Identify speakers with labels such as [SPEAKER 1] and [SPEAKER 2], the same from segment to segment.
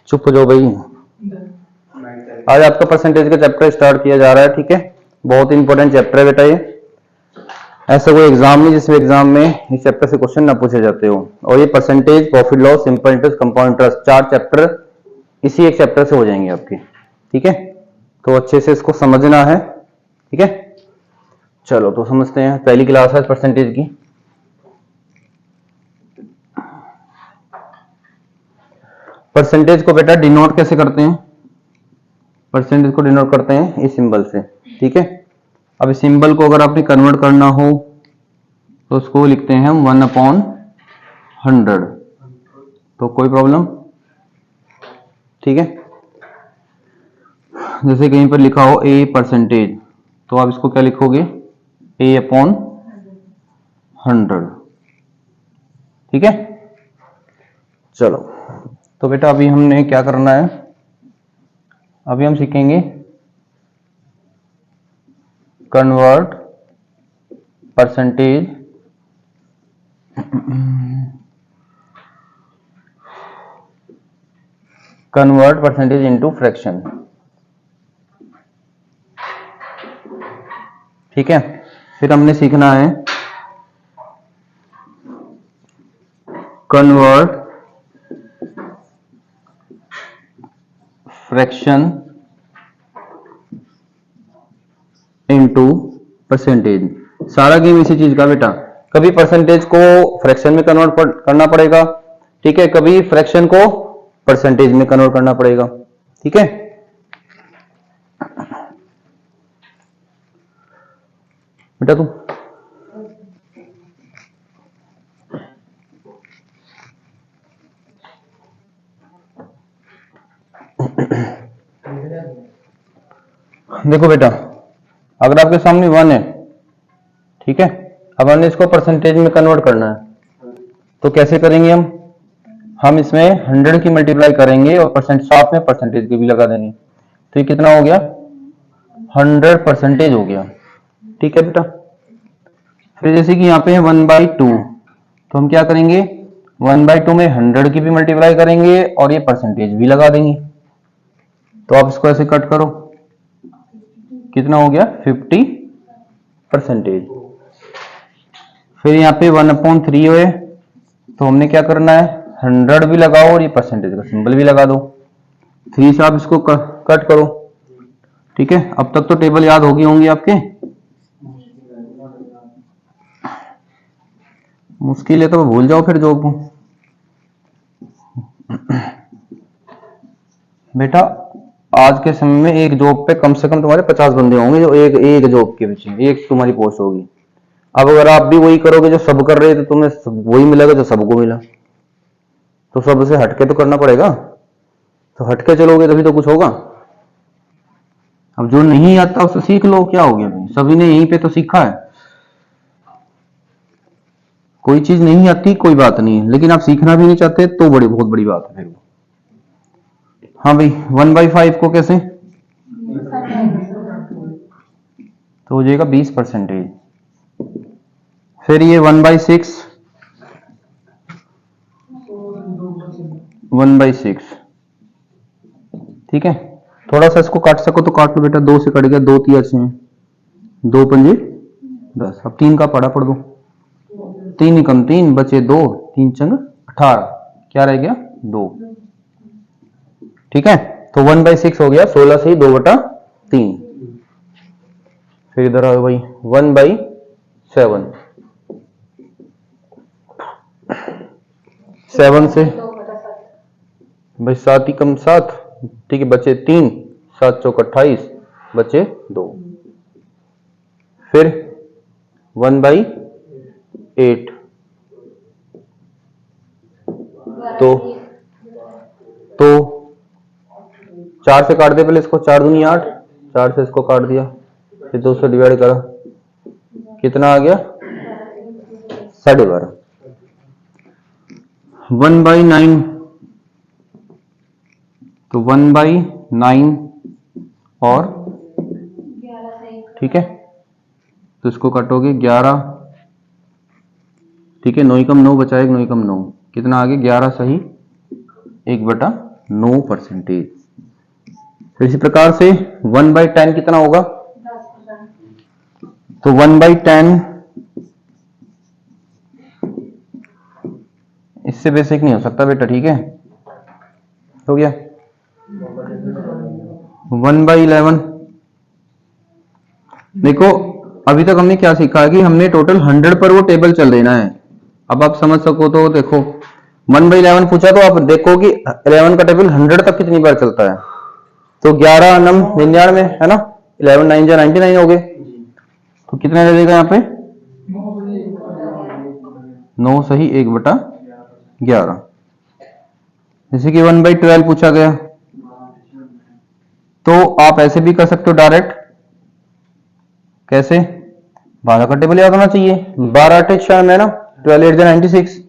[SPEAKER 1] चुप हो जाओ भाई। आज आपका परसेंटेज का चैप्टर स्टार्ट किया जा रहा है, ठीक है। बहुत इंपॉर्टेंट चैप्टर है बेटा ये। ऐसा कोई एग्जाम नहीं जिसमें एग्जाम में इस चैप्टर से क्वेश्चन ना पूछे जाते हो। और ये percentage, profit loss, simple interest, compound interest, 4 chapter इसी एक चैप्टर से हो जाएंगे आपके, ठीक है। तो अच्छे से इसको समझना है, ठीक है। चलो तो समझते हैं। पहली क्लास है परसेंटेज की। परसेंटेज को बेटा डिनोट कैसे करते हैं? परसेंटेज को डिनोट करते हैं इस सिंबल से, ठीक है। अब इस सिंबल को अगर आपने कन्वर्ट करना हो तो उसको लिखते हैं हम 1/100। तो कोई प्रॉब्लम, ठीक है। जैसे कहीं पर लिखा हो ए परसेंटेज, तो आप इसको क्या लिखोगे? A/100, ठीक है। चलो तो बेटा अभी हमने क्या करना है, अभी हम सीखेंगे कन्वर्ट परसेंटेज इनटू फ्रैक्शन, ठीक है। फिर हमने सीखना है कन्वर्ट फ्रैक्शन इनटू परसेंटेज। सारा गेम इसी चीज का बेटा। कभी परसेंटेज को फ्रैक्शन में कन्वर्ट करना पड़ेगा, ठीक है। कभी फ्रैक्शन को परसेंटेज में कन्वर्ट करना पड़ेगा, ठीक है। बेटा तू देखो बेटा, अगर आपके सामने 1 है, ठीक है। अब हमने इसको परसेंटेज में कन्वर्ट करना है, तो कैसे करेंगे हम इसमें 100 की मल्टीप्लाई करेंगे और साथ में परसेंटेज की भी लगा देंगे। तो ये कितना हो गया? 100% हो गया, ठीक है बेटा। फिर जैसे कि यहाँ पे है 1/2, तो हम क्या करेंगे? 1/2 में 100 की भी मल्टीप्लाई करेंगे और ये परसेंटेज भी लगा देंगे। तो आप इसको ऐसे कट करो, कितना हो गया? 50%। फिर यहाँ पे 1/3 है, तो हमने क्या करना है? 100 भी लगाओ और ये परसेंटेज का सिंबल भी लगा दो। 3 से आप इसको कट करो, ठीक है। अब तक तो टेबल याद होगी होंगी आपके। मुश्किल है तो भूल जाओ फिर जॉब। बेटा आज के समय में एक जॉब पे कम से कम तुम्हारे 50 बंदे होंगे जो एक जॉब के पीछे एक तुम्हारी पोस्ट होगी। अब अगर आप भी वही करोगे जो सब कर रहे थे, तुम्हें वही मिलेगा जो सबको मिला। तो सबसे हटके तो करना पड़ेगा। तो हटके चलोगे तभी तो कुछ होगा। अब जो नहीं आता उससे सीख लो, क्या हो गया भाई, सभी ने यहीं पे तो सीखा है। कोई चीज नहीं आती कोई बात नहीं है, लेकिन आप सीखना भी नहीं चाहते तो बहुत बड़ी बात है। हाँ भाई 1/5 को कैसे? तो हो जाएगा 20%। फिर ये 1/6, 1/6, ठीक है। थोड़ा सा इसको काट सको तो काट लो बेटा, 2 से कट गया, 2 3 अच्छे हैं, 2 पंजे 10। अब 3 का पढ़ा पढ़ दो, 3 कम 3 बचे 2, 3 चंग 18, क्या रह गया? 2, ठीक है। तो 1/6 हो गया 16 से ही 2/3। फिर इधर आओ भाई 1/7, 7 से भाई 7 ही कम 7, ठीक है, बचे 3, 7 चौक 28, बचे 2। फिर 1/8, तो 4 से काट दे पहले इसको, 4 दूनी 8, 4 से इसको काट दिया, फिर 2 से डिवाइड करा, कितना आ गया? 12.5। 1/9, तो 1/9 और, ठीक है, तो इसको काटोगे 11, ठीक है, 9 एकम 9 बचा 1, 9 एकम 9, कितना आ गया 11 सही 1/9%। फिर इसी प्रकार से 1/10 कितना होगा, तो 1/10 इससे बेसिक नहीं हो सकता बेटा, ठीक है, हो गया 1/11। देखो अभी तक हमने क्या सीखा कि हमने टोटल 100 पर वो टेबल चल देना है। अब आप समझ सको तो देखो 1/11 पूछा तो आप देखो कि 11 का टेबल 100 तक कितनी बार चलता है, तो 11 नम 99 है ना, 11 9 जा 99 हो गए, तो कितना रह जाएगा यहाँ पे 9 सही 1/11। जैसे कि 1/12 पूछा गया, तो आप ऐसे भी कर सकते हो डायरेक्ट, कैसे 12 का टेबल याद होना चाहिए, 12 8 96 है ना, 12 8 96।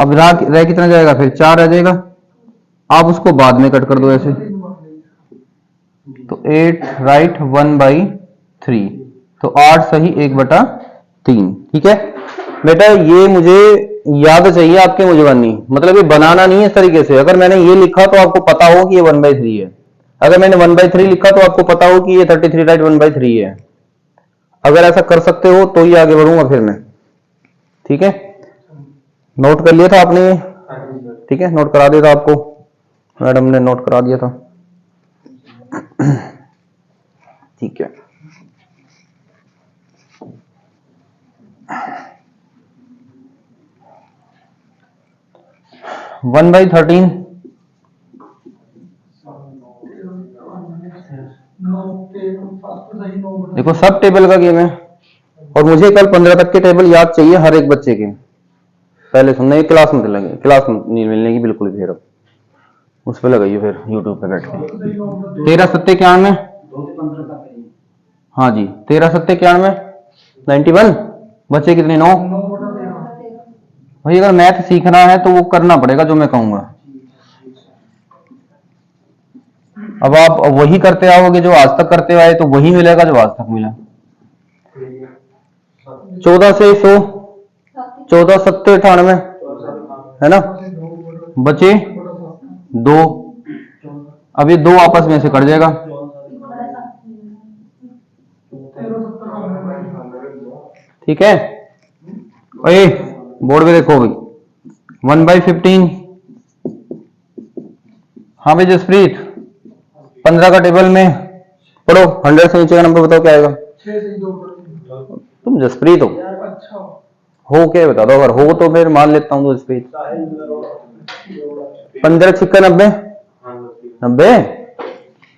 [SPEAKER 1] अब रह कितना जाएगा, फिर 4 रह जाएगा, आप उसको बाद में कट कर दो ऐसे, तो 8 राइट 1/3, तो 8 सही 1/3। ठीक है बेटा, ये मुझे याद चाहिए आपके मुझे मतलब ये बनाना नहीं है इस तरीके से। अगर मैंने ये लिखा तो आपको पता हो कि ये 1/3 है, अगर मैंने 1/3 लिखा तो आपको पता हो कि ये 33 राइट 1/3 है। अगर ऐसा कर सकते हो तो ही आगे बढ़ूंगा फिर मैं, ठीक है। नोट कर लिया था आपने, ठीक है, नोट करा दिया था आपको, मैडम ने नोट करा दिया था, ठीक है। वन बाई 13 देखो सब टेबल का गेम है, और मुझे कल 15 तक के टेबल याद चाहिए हर एक बच्चे के। पहले सुनने की क्लास में लगे, क्लास में नहीं मिलने की बिल्कुल भी, फिर उस पर लगाइए फिर यूट्यूब पे बैठ के। 13 7 91, हाँ जी 13 7 91 91, बच्चे कितने 9। भाई अगर मैथ सीखना है तो वो करना पड़ेगा जो मैं कहूंगा। अब आप वही करते आओगे जो आज तक करते आए, तो वही मिलेगा जो आज तक मिला। 14 से 100, 14 7 98 है ना, बचे 2, अब ये 2 आपस में से कट जाएगा, ठीक है। ओए बोर्ड पे देखो भाई, 1/15, हाँ भाई जसप्रीत 15 का टेबल में पढ़ो, 100 से नीचे का नंबर बताओ क्या आएगा। तुम जसप्रीत हो क्या बता दो, अगर हो तो फिर मान लेता हूँ जसप्रीत। 15 6 90 90,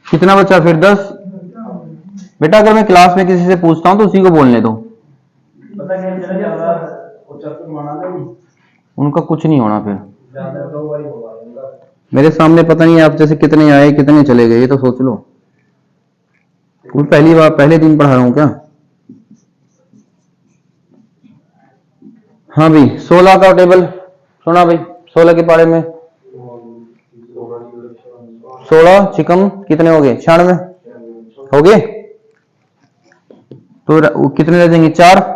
[SPEAKER 1] कितना बचा फिर 10। बेटा अगर मैं क्लास में किसी से पूछता हूँ तो उसी को बोलने दो, उनका कुछ नहीं होना फिर। मेरे सामने पता नहीं आप जैसे कितने आए कितने चले गए, ये तो सोच लो। पहली बार पहले दिन पढ़ा रहा हूं क्या। हाँ भाई 16 का टेबल सुना भाई, 16 के पारे में 16 चिकम कितने हो गए 96 हो गए, तो कितने रह जाएंगे 4,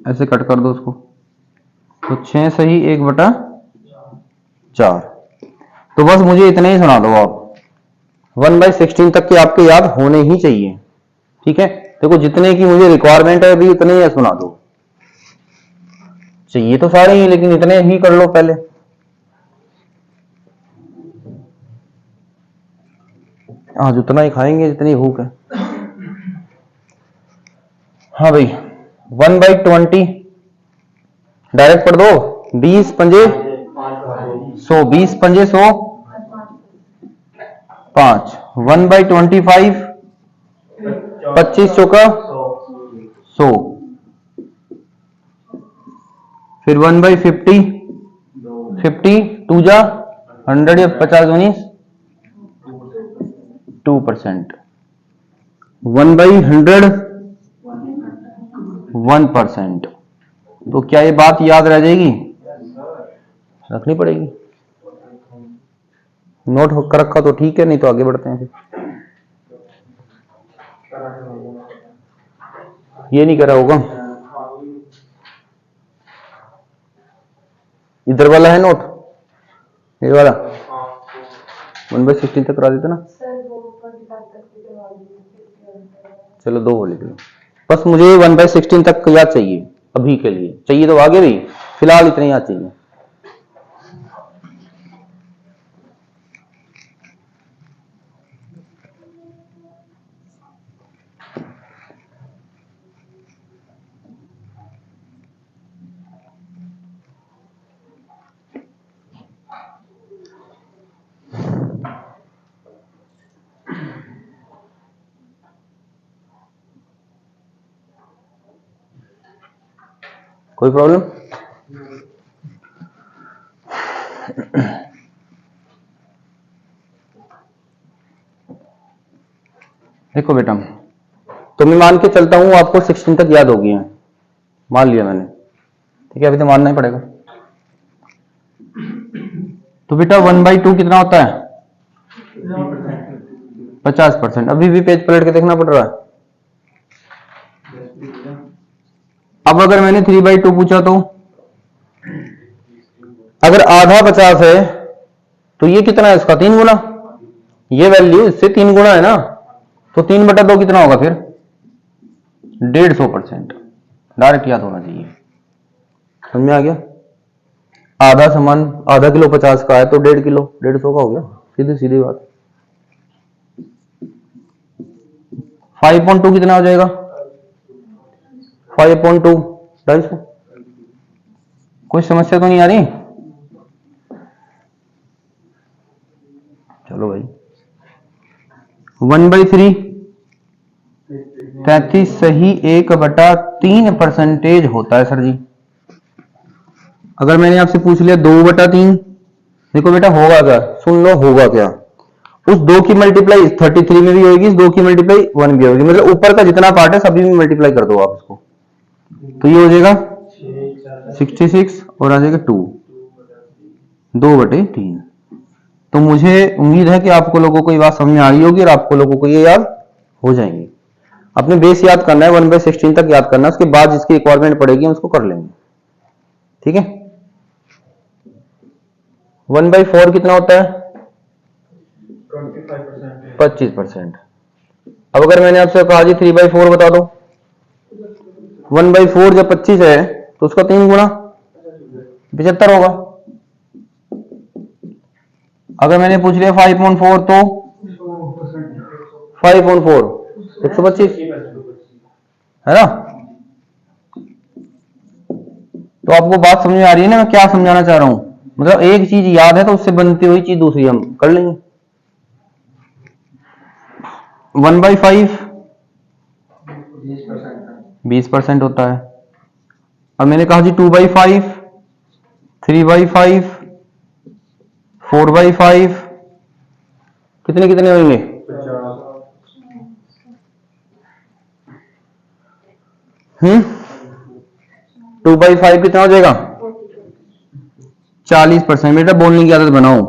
[SPEAKER 1] ऐसे कट कर दो उसको, तो 6 सही 1/4। तो बस मुझे इतने ही सुना दो आप, 1/16 तक के आपके याद होने ही चाहिए, ठीक है। देखो जितने की मुझे रिक्वायरमेंट है अभी इतने ही सुना दो, चाहिए तो सारे ही लेकिन इतने ही कर लो पहले। आज उतना ही खाएंगे जितनी भूख है। हाँ भाई 1/20 डायरेक्ट पढ़ दो, 20 पंजे 100, 20 पंजे 100 5, 1/25 25 चौका 100, फिर 1/50 50 2 जा 100 या 50 19 2%, 1/100 1%। तो क्या ये बात याद रह जाएगी, रखनी पड़ेगी। नोट कर रखा तो ठीक है, नहीं तो आगे बढ़ते हैं फिर। ये नहीं करा होगा। इधर वाला है नोट, ये वाला 1/16 तक करा देते ना। चलो 2 लिख लो, बस मुझे 1/16 तक याद चाहिए अभी के लिए, चाहिए तो आगे भी, फिलहाल इतने याद चाहिए। कोई प्रॉब्लम? देखो बेटा, तो मैं मान के चलता हूं आपको 16 तक याद होगी है, मान लिया मैंने, ठीक है, अभी तो मानना ही पड़ेगा। तो बेटा 1/2 कितना होता है? 50%। अभी भी पेज पलट के देखना पड़ रहा है। अब अगर मैंने 3/2 पूछा तो अगर आधा 50 है तो ये कितना है इसका? 3 गुना। ये वैल्यू इससे 3 गुना है ना, तो 3/2 कितना होगा फिर? 150%। डायरेक्ट याद होना चाहिए, समझ में आ गया? आधा सामान, आधा किलो 50 का है तो 1.5 किलो 150 का हो गया, सीधी सीधी बात। 5.2 कितना हो जाएगा? 5.2 250। कोई समस्या तो नहीं आ रही? चलो भाई, 1/3 33 सही 1/3% होता है सर जी। अगर मैंने आपसे पूछ लिया 2/3, देखो बेटा होगा क्या, सुन लो होगा क्या, उस 2 की मल्टीप्लाई 33 में भी होगी, इस 2 की मल्टीप्लाई 1 भी होगी, मतलब ऊपर का जितना पार्ट है सभी में मल्टीप्लाई कर दो आप इसको, तो ये हो जाएगा 66 और आ जाएगा 2/3। तो मुझे उम्मीद है कि आपको लोगों को ये बात समझ में आ रही होगी और आपको लोगों को ये याद हो जाएंगे। अपने बेस याद करना है, 1/16 तक याद करना है, उसके बाद जिसकी रिक्वायरमेंट पड़ेगी हम उसको कर लेंगे, ठीक है। 1/4 कितना होता है? 25%। अब अगर मैंने आपसे कहा जी 3/4 बता दो, 1/4 जब 25 है तो उसका 3 गुना 75 होगा। अगर मैंने पूछ लिया 5.4 तो 5.4 125 है ना। तो आपको बात समझ में आ रही है ना मैं क्या समझाना चाह रहा हूं? मतलब एक चीज याद है तो उससे बनती हुई चीज दूसरी हम कर लेंगे। 1/5 20% होता है। अब मैंने कहा जी 2/5 3/5 4/5 कितने कितने होंगे? 2/5 कितना हो जाएगा? 40%। बेटा बोलने की आदत बनाओ।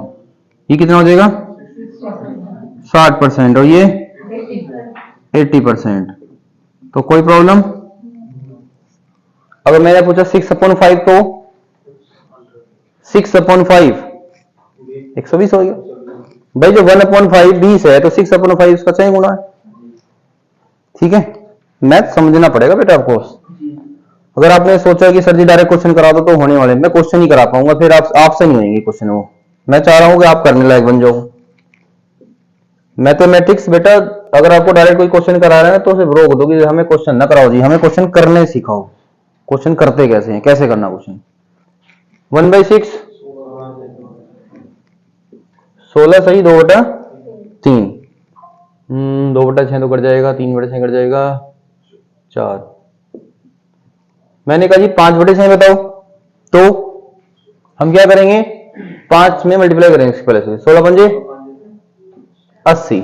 [SPEAKER 1] ये कितना हो जाएगा? 60%। और ये 80%। तो कोई प्रॉब्लम? अगर मैंने पूछा 6/5 तो 6/5 120 हो गया भाई। जो 1/5 20 है तो 6/5 इसका 6 गुना है, ठीक है। मैथ समझना पड़ेगा बेटा आपको। अगर आपने सोचा कि सर जी डायरेक्ट क्वेश्चन करा दो तो होने वाले, मैं क्वेश्चन ही करा पाऊंगा, फिर आपसे नहीं होंगे क्वेश्चन। वो मैं चाह रहा हूं कि आप करने लायक बन जाओ। मैथमेटिक्स बेटा अगर आपको डायरेक्ट कोई क्वेश्चन करा रहा है तो सिर्फ रोक दो कि हमें क्वेश्चन ना कराओ जी, हमें क्वेश्चन करने सिखाओ। क्वेश्चन करते कैसे हैं, कैसे करना क्वेश्चन। 1/6 16 सही 2/3 2/6 तो कट जाएगा, 3/6 कट जाएगा 4। मैंने कहा जी 5/6 बताओ, तो हम क्या करेंगे 5 में मल्टीप्लाई करेंगे इसके पहले से। 16 पंजे 80,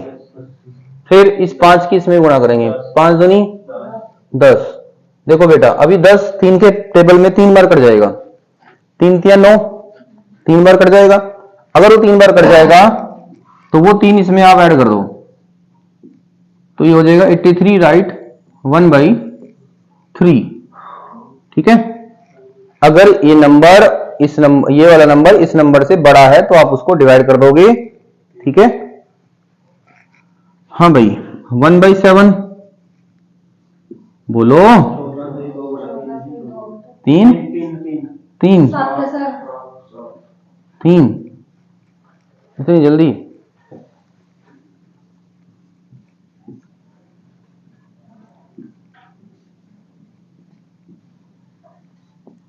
[SPEAKER 1] फिर इस 5 की इसमें गुणा करेंगे, 5 दूनी 10। देखो बेटा अभी 10 3 के टेबल में 3 बार कट जाएगा, 3 3 9 3 बार कट जाएगा। अगर वो 3 बार कट जाएगा तो वो 3 इसमें आप ऐड कर दो, तो ये हो जाएगा 83 राइट 1/3, ठीक है। अगर ये नंबर इस नंबर, ये वाला नंबर इस नंबर से बड़ा है तो आप उसको डिवाइड कर दोगे। ठीक है, हाँ भाई 1/7 बोलो। 3 3 3 इतनी जल्दी?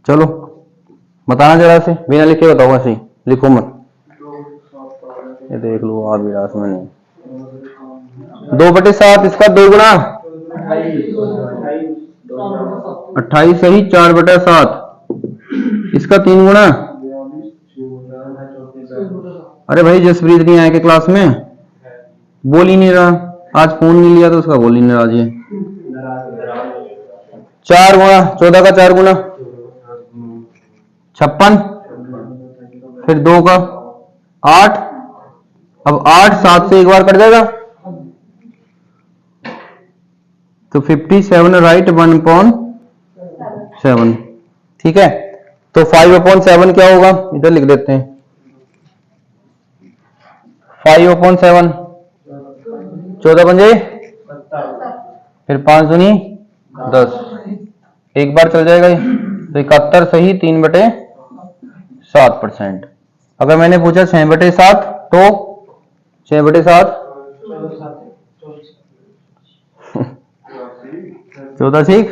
[SPEAKER 1] चलो बताना जरा से, बिना लिखे बताओ, ऐसे ही लिखो मत। ये देख लो आप विरास में नहीं। 2/7 इसका 2 गुना 28 सही, 4/7 इसका 3 गुना। अरे भाई जसप्रीत नहीं आया के क्लास में, बोल ही नहीं रहा, आज फोन नहीं लिया तो उसका बोल ही नहीं रहा जी। 4 गुना 14 का 4 गुना 56, फिर 2 का 8। अब 8 7 से एक बार कट जाएगा तो 57 राइट 1/7। ठीक है, तो 5/7 क्या होगा, इधर लिख देते हैं। 5/7 14 पंजे, फिर 5 दूनी 10, एक बार चल जाएगा ये तो 71 सही 3/7%। अगर मैंने पूछा 6/7 तो 6/7 14 ठीक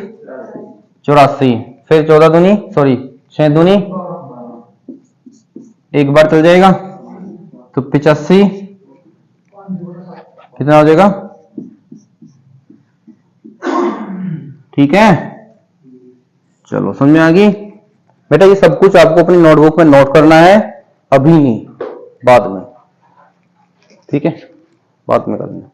[SPEAKER 1] 84, फिर 14 दूनी 6 दूनी एक बार चल जाएगा तो 85, कितना हो जाएगा? ठीक है, चलो समझ में आ गई बेटा। ये सब कुछ आपको अपनी नोटबुक में नोट करना है, अभी नहीं बाद में। ठीक है, बाद में करना।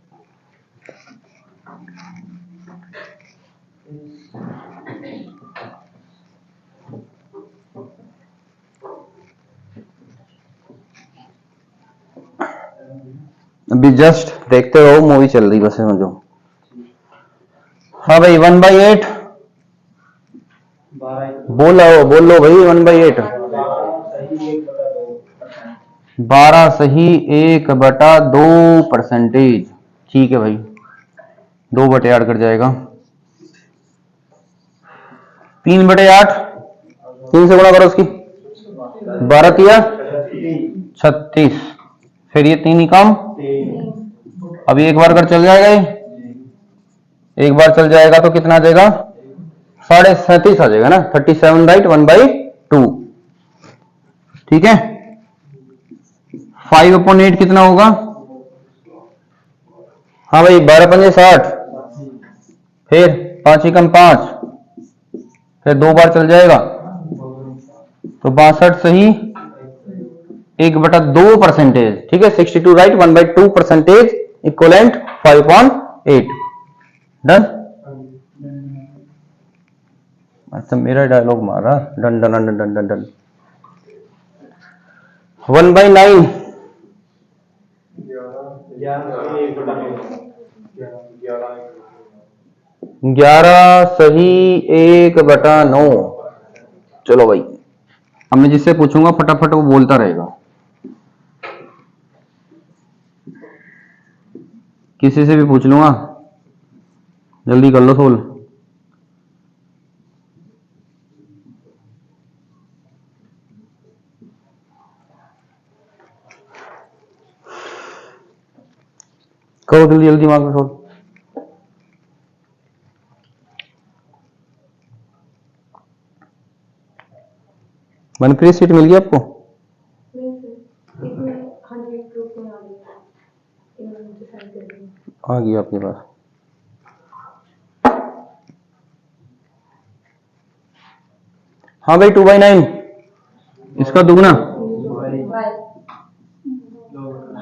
[SPEAKER 1] अभी जस्ट देखते रहो, मूवी चल रही बस समझो। हाँ भाई 1/8 बोल लो भाई 1/8 12 सही 1/2%। ठीक है भाई, 2/8 कट जाएगा। 3/8 3 से गुणा करो उसकी, 12 तिया 36, फिर ये 3 ही कम, अभी एक बार कर चल जाएगा ये, एक बार चल जाएगा तो कितना आ जाएगा? 37.5 आ जाएगा ना, 37 राइट 1/2। ठीक है, 5/8 कितना होगा? हाँ भाई 12 पंजे 60, फिर 5 ही कम 5, फिर 2 बार चल जाएगा तो 62 सही 1/2%। ठीक है, 62 राइट 1/2% इक्वलेंट 5/8। डन। अच्छा मेरा डायलॉग मारा, done done done done done done. 1/9 11 सही 1/9। चलो भाई, अब मैं जिससे पूछूंगा फटाफट वो बोलता रहेगा, किसी से भी पूछ लूंगा, जल्दी कर लो सोल। करो जल्दी जल्दी दिमाग में सोल। मनप्रीत सीट मिल गई आपको? आ गई आपके पास? हाँ भाई 2/9 इसका दुगना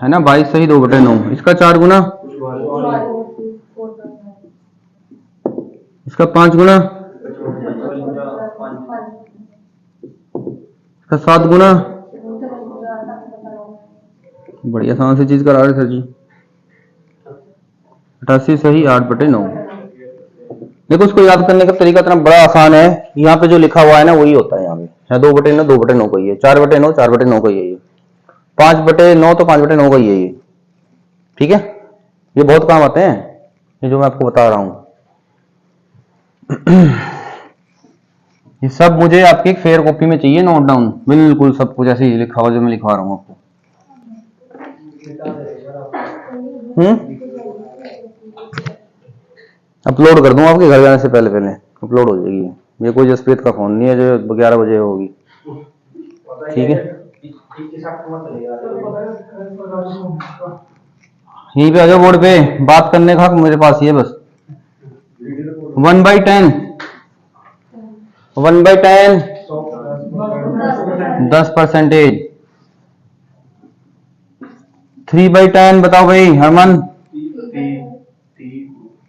[SPEAKER 1] है ना, 22 सही 2/9, इसका 4 गुना, इसका 5 गुना, इसका 7 गुना। बढ़िया आसान सी चीज करा रहे सर जी। 88 सही 8/9। देखो उसको याद करने का तरीका इतना बड़ा आसान है, यहाँ पे जो लिखा हुआ है ना वही होता है यहाँ पे। 2/9 2/9 का ही है, 4/9 4/9 का ही है, ये 5/9 तो 5/9 का ही है ये। ठीक है, ये बहुत काम आते हैं ये जो मैं आपको बता रहा हूं। ये सब मुझे आपकी एक फेयर कॉपी में चाहिए, नोट डाउन बिल्कुल सब कुछ ऐसे ही लिखा हुआ जो मैं लिखवा रहा हूं आपको। अपलोड कर दूं आपके घर जाने से पहले, अपलोड हो जाएगी। ये कोई जसप्रीत का फोन नहीं है जो 11 बजे होगी। ठीक है, यहीं पे आ जाओ बोर्ड पे, बात करने का हक मेरे पास ही है बस। 1/10 1/10 10%। 3/10 बताओ भाई हरमन।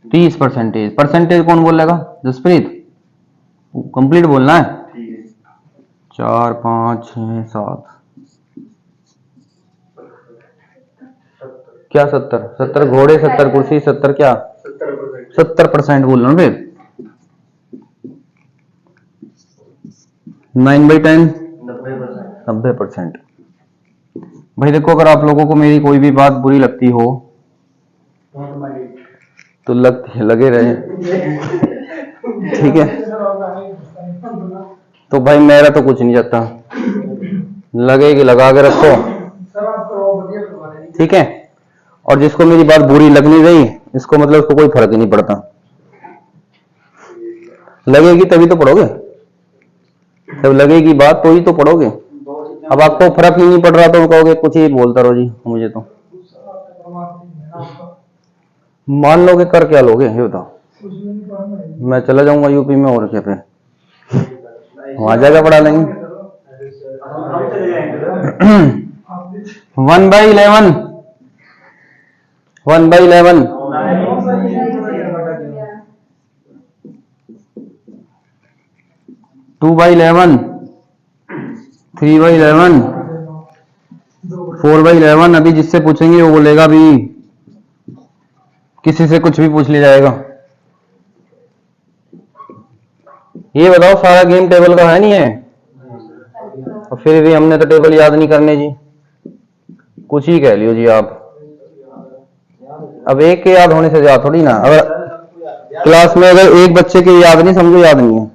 [SPEAKER 1] 30%। परसेंटेज कौन बोलेगा? जसप्रीत, कंप्लीट बोलना है। 4 5 6 7 क्या 70? 70 घोड़े, 70 कुर्सी, 70 क्या? 70% बोल रहा हूँ फिर। 9/10 90%। भाई देखो, अगर आप लोगों को मेरी कोई भी बात बुरी लगती हो तो लगे रहे। ठीक है, तो भाई मेरा तो कुछ नहीं जाता, लगेगी लगा के रखो। ठीक है, और जिसको मेरी बात बुरी लगनी रही इसको मतलब उसको कोई फर्क ही नहीं पड़ता। लगेगी तभी तो पढ़ोगे, जब लगेगी बात तो ही तो पढ़ोगे। अब आपको फर्क ही नहीं पड़ रहा तो कहोगे कुछ ही बोलता रहो जी। मुझे तो मान लोगे, कर क्या लोगे ये बताओ? मैं चला जाऊंगा यूपी में और क्या, फिर वहां जाकर पढ़ा लेंगे। 1/11 1/11 2/11 3/11 4/11। अभी जिससे पूछेंगे वो बोलेगा भी, किसी से कुछ भी पूछ लिया जाएगा। ये बताओ सारा गेम टेबल का है नहीं है? और फिर भी हमने तो टेबल याद नहीं करने जी, कुछ ही कह लियो जी आप। अब एक के याद होने से याद थोड़ी ना, अगर क्लास में अगर एक बच्चे के याद नहीं, समझो याद नहीं है।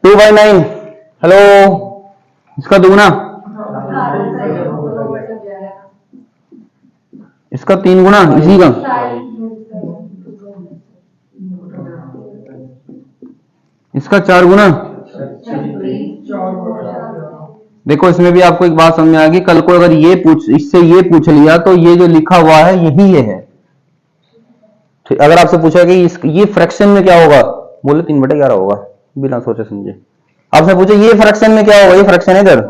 [SPEAKER 1] 2/9 हेलो, इसका दुगुना, इसका 3 गुना, इसी का इसका 4 गुना। देखो इसमें भी आपको एक बात समझ में आ गई, कल को अगर इससे ये पूछ लिया तो ये जो लिखा हुआ है यही ये है। तो अगर आपसे पूछा कि ये फ्रैक्शन में क्या होगा, बोले 3/11 होगा, बिना सोचे समझे। आपसे पूछे ये फ्रैक्शन में क्या होगा, ये फ्रैक्शन है इधर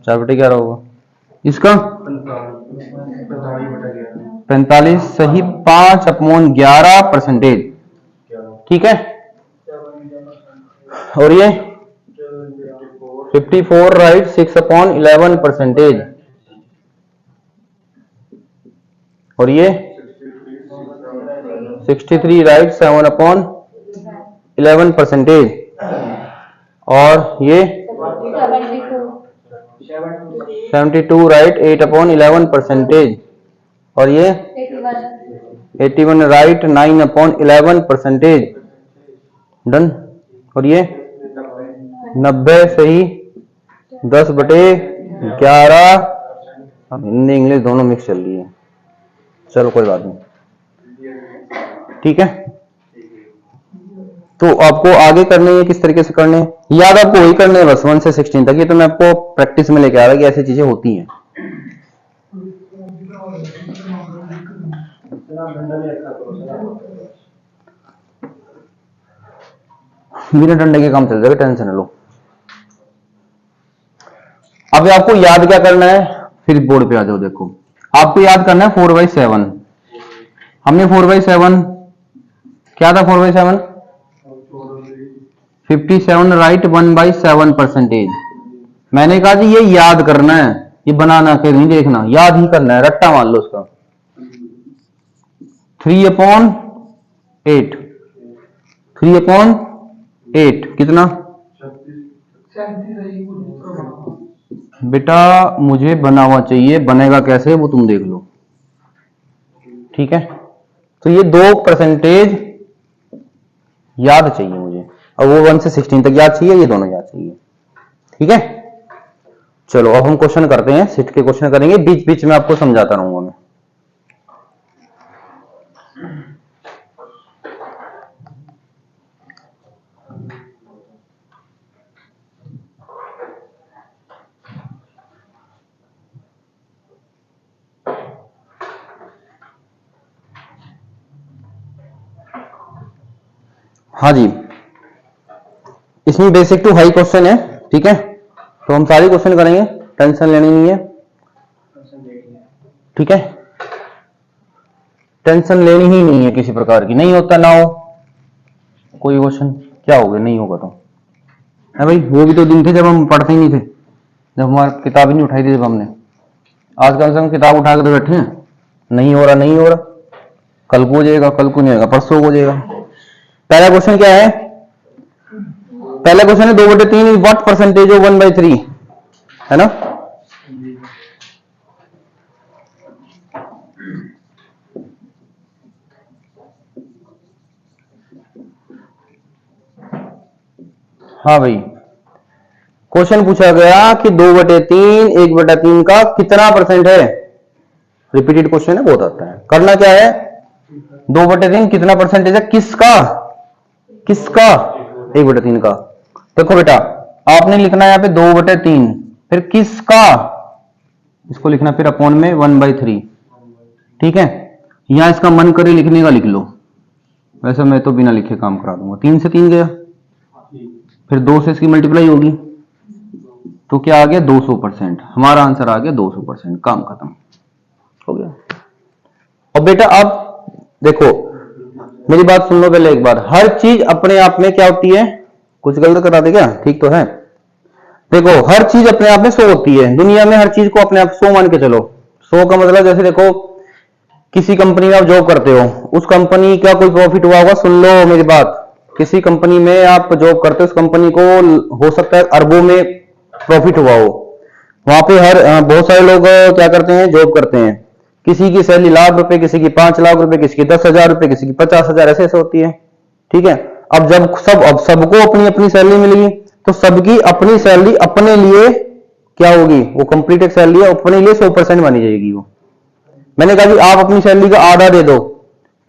[SPEAKER 1] 4/11 होगा। इसका 45 सही, 5/11%। ठीक है, और ये 54 राइट 6/11%। और ये 63 राइट 7/11%। और ये 72 राइट 8/11%। और ये 81 राइट 9/11%। डन। और ये 90 सही 10/11। हिंदी इंग्लिश दोनों मिक्स चल रही है, चलो कोई बात नहीं। ठीक है, तो आपको आगे करने हैं, किस तरीके से करने हैं याद आपको वही करने हैं बस 1 से 16 तक। ये तो मैं आपको प्रैक्टिस में लेके आ रहा कि ऐसी चीजें होती हैं। बिना डंडे के काम चल जाएगा, टेंशन लो। अब आपको याद क्या करना है, फिर बोर्ड पे आ जाओ। देखो आपको याद करना है 4/7। हमने 4/7 क्या था? 4/7 57 राइट 1/7%। मैंने कहा जी ये याद करना है, ये बनाना के नहीं देखना, याद ही करना है, रट्टा मान लो उसका। 3/7 8, 3/8 कितना? बेटा मुझे बना हुआ चाहिए, बनेगा कैसे वो तुम देख लो, ठीक है। तो ये 2% याद चाहिए मुझे, और वो 1 से 16 तक याद चाहिए, ये दोनों याद चाहिए, ठीक है। चलो अब हम क्वेश्चन करते हैं, सिट के क्वेश्चन करेंगे, बीच बीच में आपको समझाता रहूंगा मैं। हाँ जी, इसमें बेसिक टू हाई क्वेश्चन है, ठीक है। तो हम सारे क्वेश्चन करेंगे, टेंशन लेनी नहीं है, ठीक है। टेंशन लेनी ही नहीं है किसी प्रकार की, नहीं होता ना हो कोई क्वेश्चन, क्या हो गया नहीं होगा तो है भाई। वो भी तो दिन थे जब हम पढ़ते ही नहीं थे, जब हमारी किताब ही नहीं उठाई थी जब हमने। आज कम से कम किताब उठा कर बैठे हैं, नहीं हो रहा नहीं हो रहा, कल को हो जाएगा, कल को नहीं होगा, परसों हो जाएगा। पहला क्वेश्चन क्या है? पहला क्वेश्चन है 2/3 व्हाट परसेंटेज ऑफ 1/3, है ना। हाँ भाई, क्वेश्चन पूछा गया कि 2/3 1/3 का कितना परसेंट है। रिपीटेड क्वेश्चन है, बहुत आता है। करना क्या है, 2/3 कितना परसेंटेज है, किसका? किसका? 1/3 का। देखो बेटा, आपने लिखना है यहाँ पे 2/3, फिर किसका, इसको लिखना फिर अपॉन में 1/3, ठीक है। यहां इसका मन करे लिखने का लिख लो, वैसे मैं तो बिना लिखे काम करा दूंगा। 3 से 3 गया, फिर 2 से इसकी मल्टीप्लाई होगी, तो क्या आ गया 200%। हमारा आंसर आ गया 200%, काम खत्म हो गया। और बेटा अब देखो, मेरी बात सुन लो पहले एक बार, हर चीज अपने आप में क्या होती है, कुछ गलत करा दे क्या, ठीक तो है। देखो हर चीज अपने आप में 100 होती है, दुनिया में हर चीज को अपने आप 100 मान के चलो। 100 का मतलब जैसे देखो, किसी कंपनी में आप जॉब करते हो, उस कंपनी का कोई प्रॉफिट हुआ होगा, सुन लो मेरी बात, किसी कंपनी में आप जॉब करते हो, उस कंपनी को हो सकता है अरबों में प्रॉफिट हुआ हो। वहां पे बहुत सारे लोग क्या करते हैं, जॉब करते हैं। किसी की सैलरी लाख रुपए, किसी की 5 लाख रुपए, किसी की 10,000 रुपए, किसी की 50,000, ऐसे ऐसे होती है, ठीक है। अब सबको अपनी अपनी सैलरी मिलेगी, तो सबकी अपनी सैलरी अपने लिए क्या होगी, वो कंप्लीटेड सैलरी है, अपने लिए 100% मानी जाएगी वो। मैंने कहा कि आप अपनी सैलरी का आधा दे दो,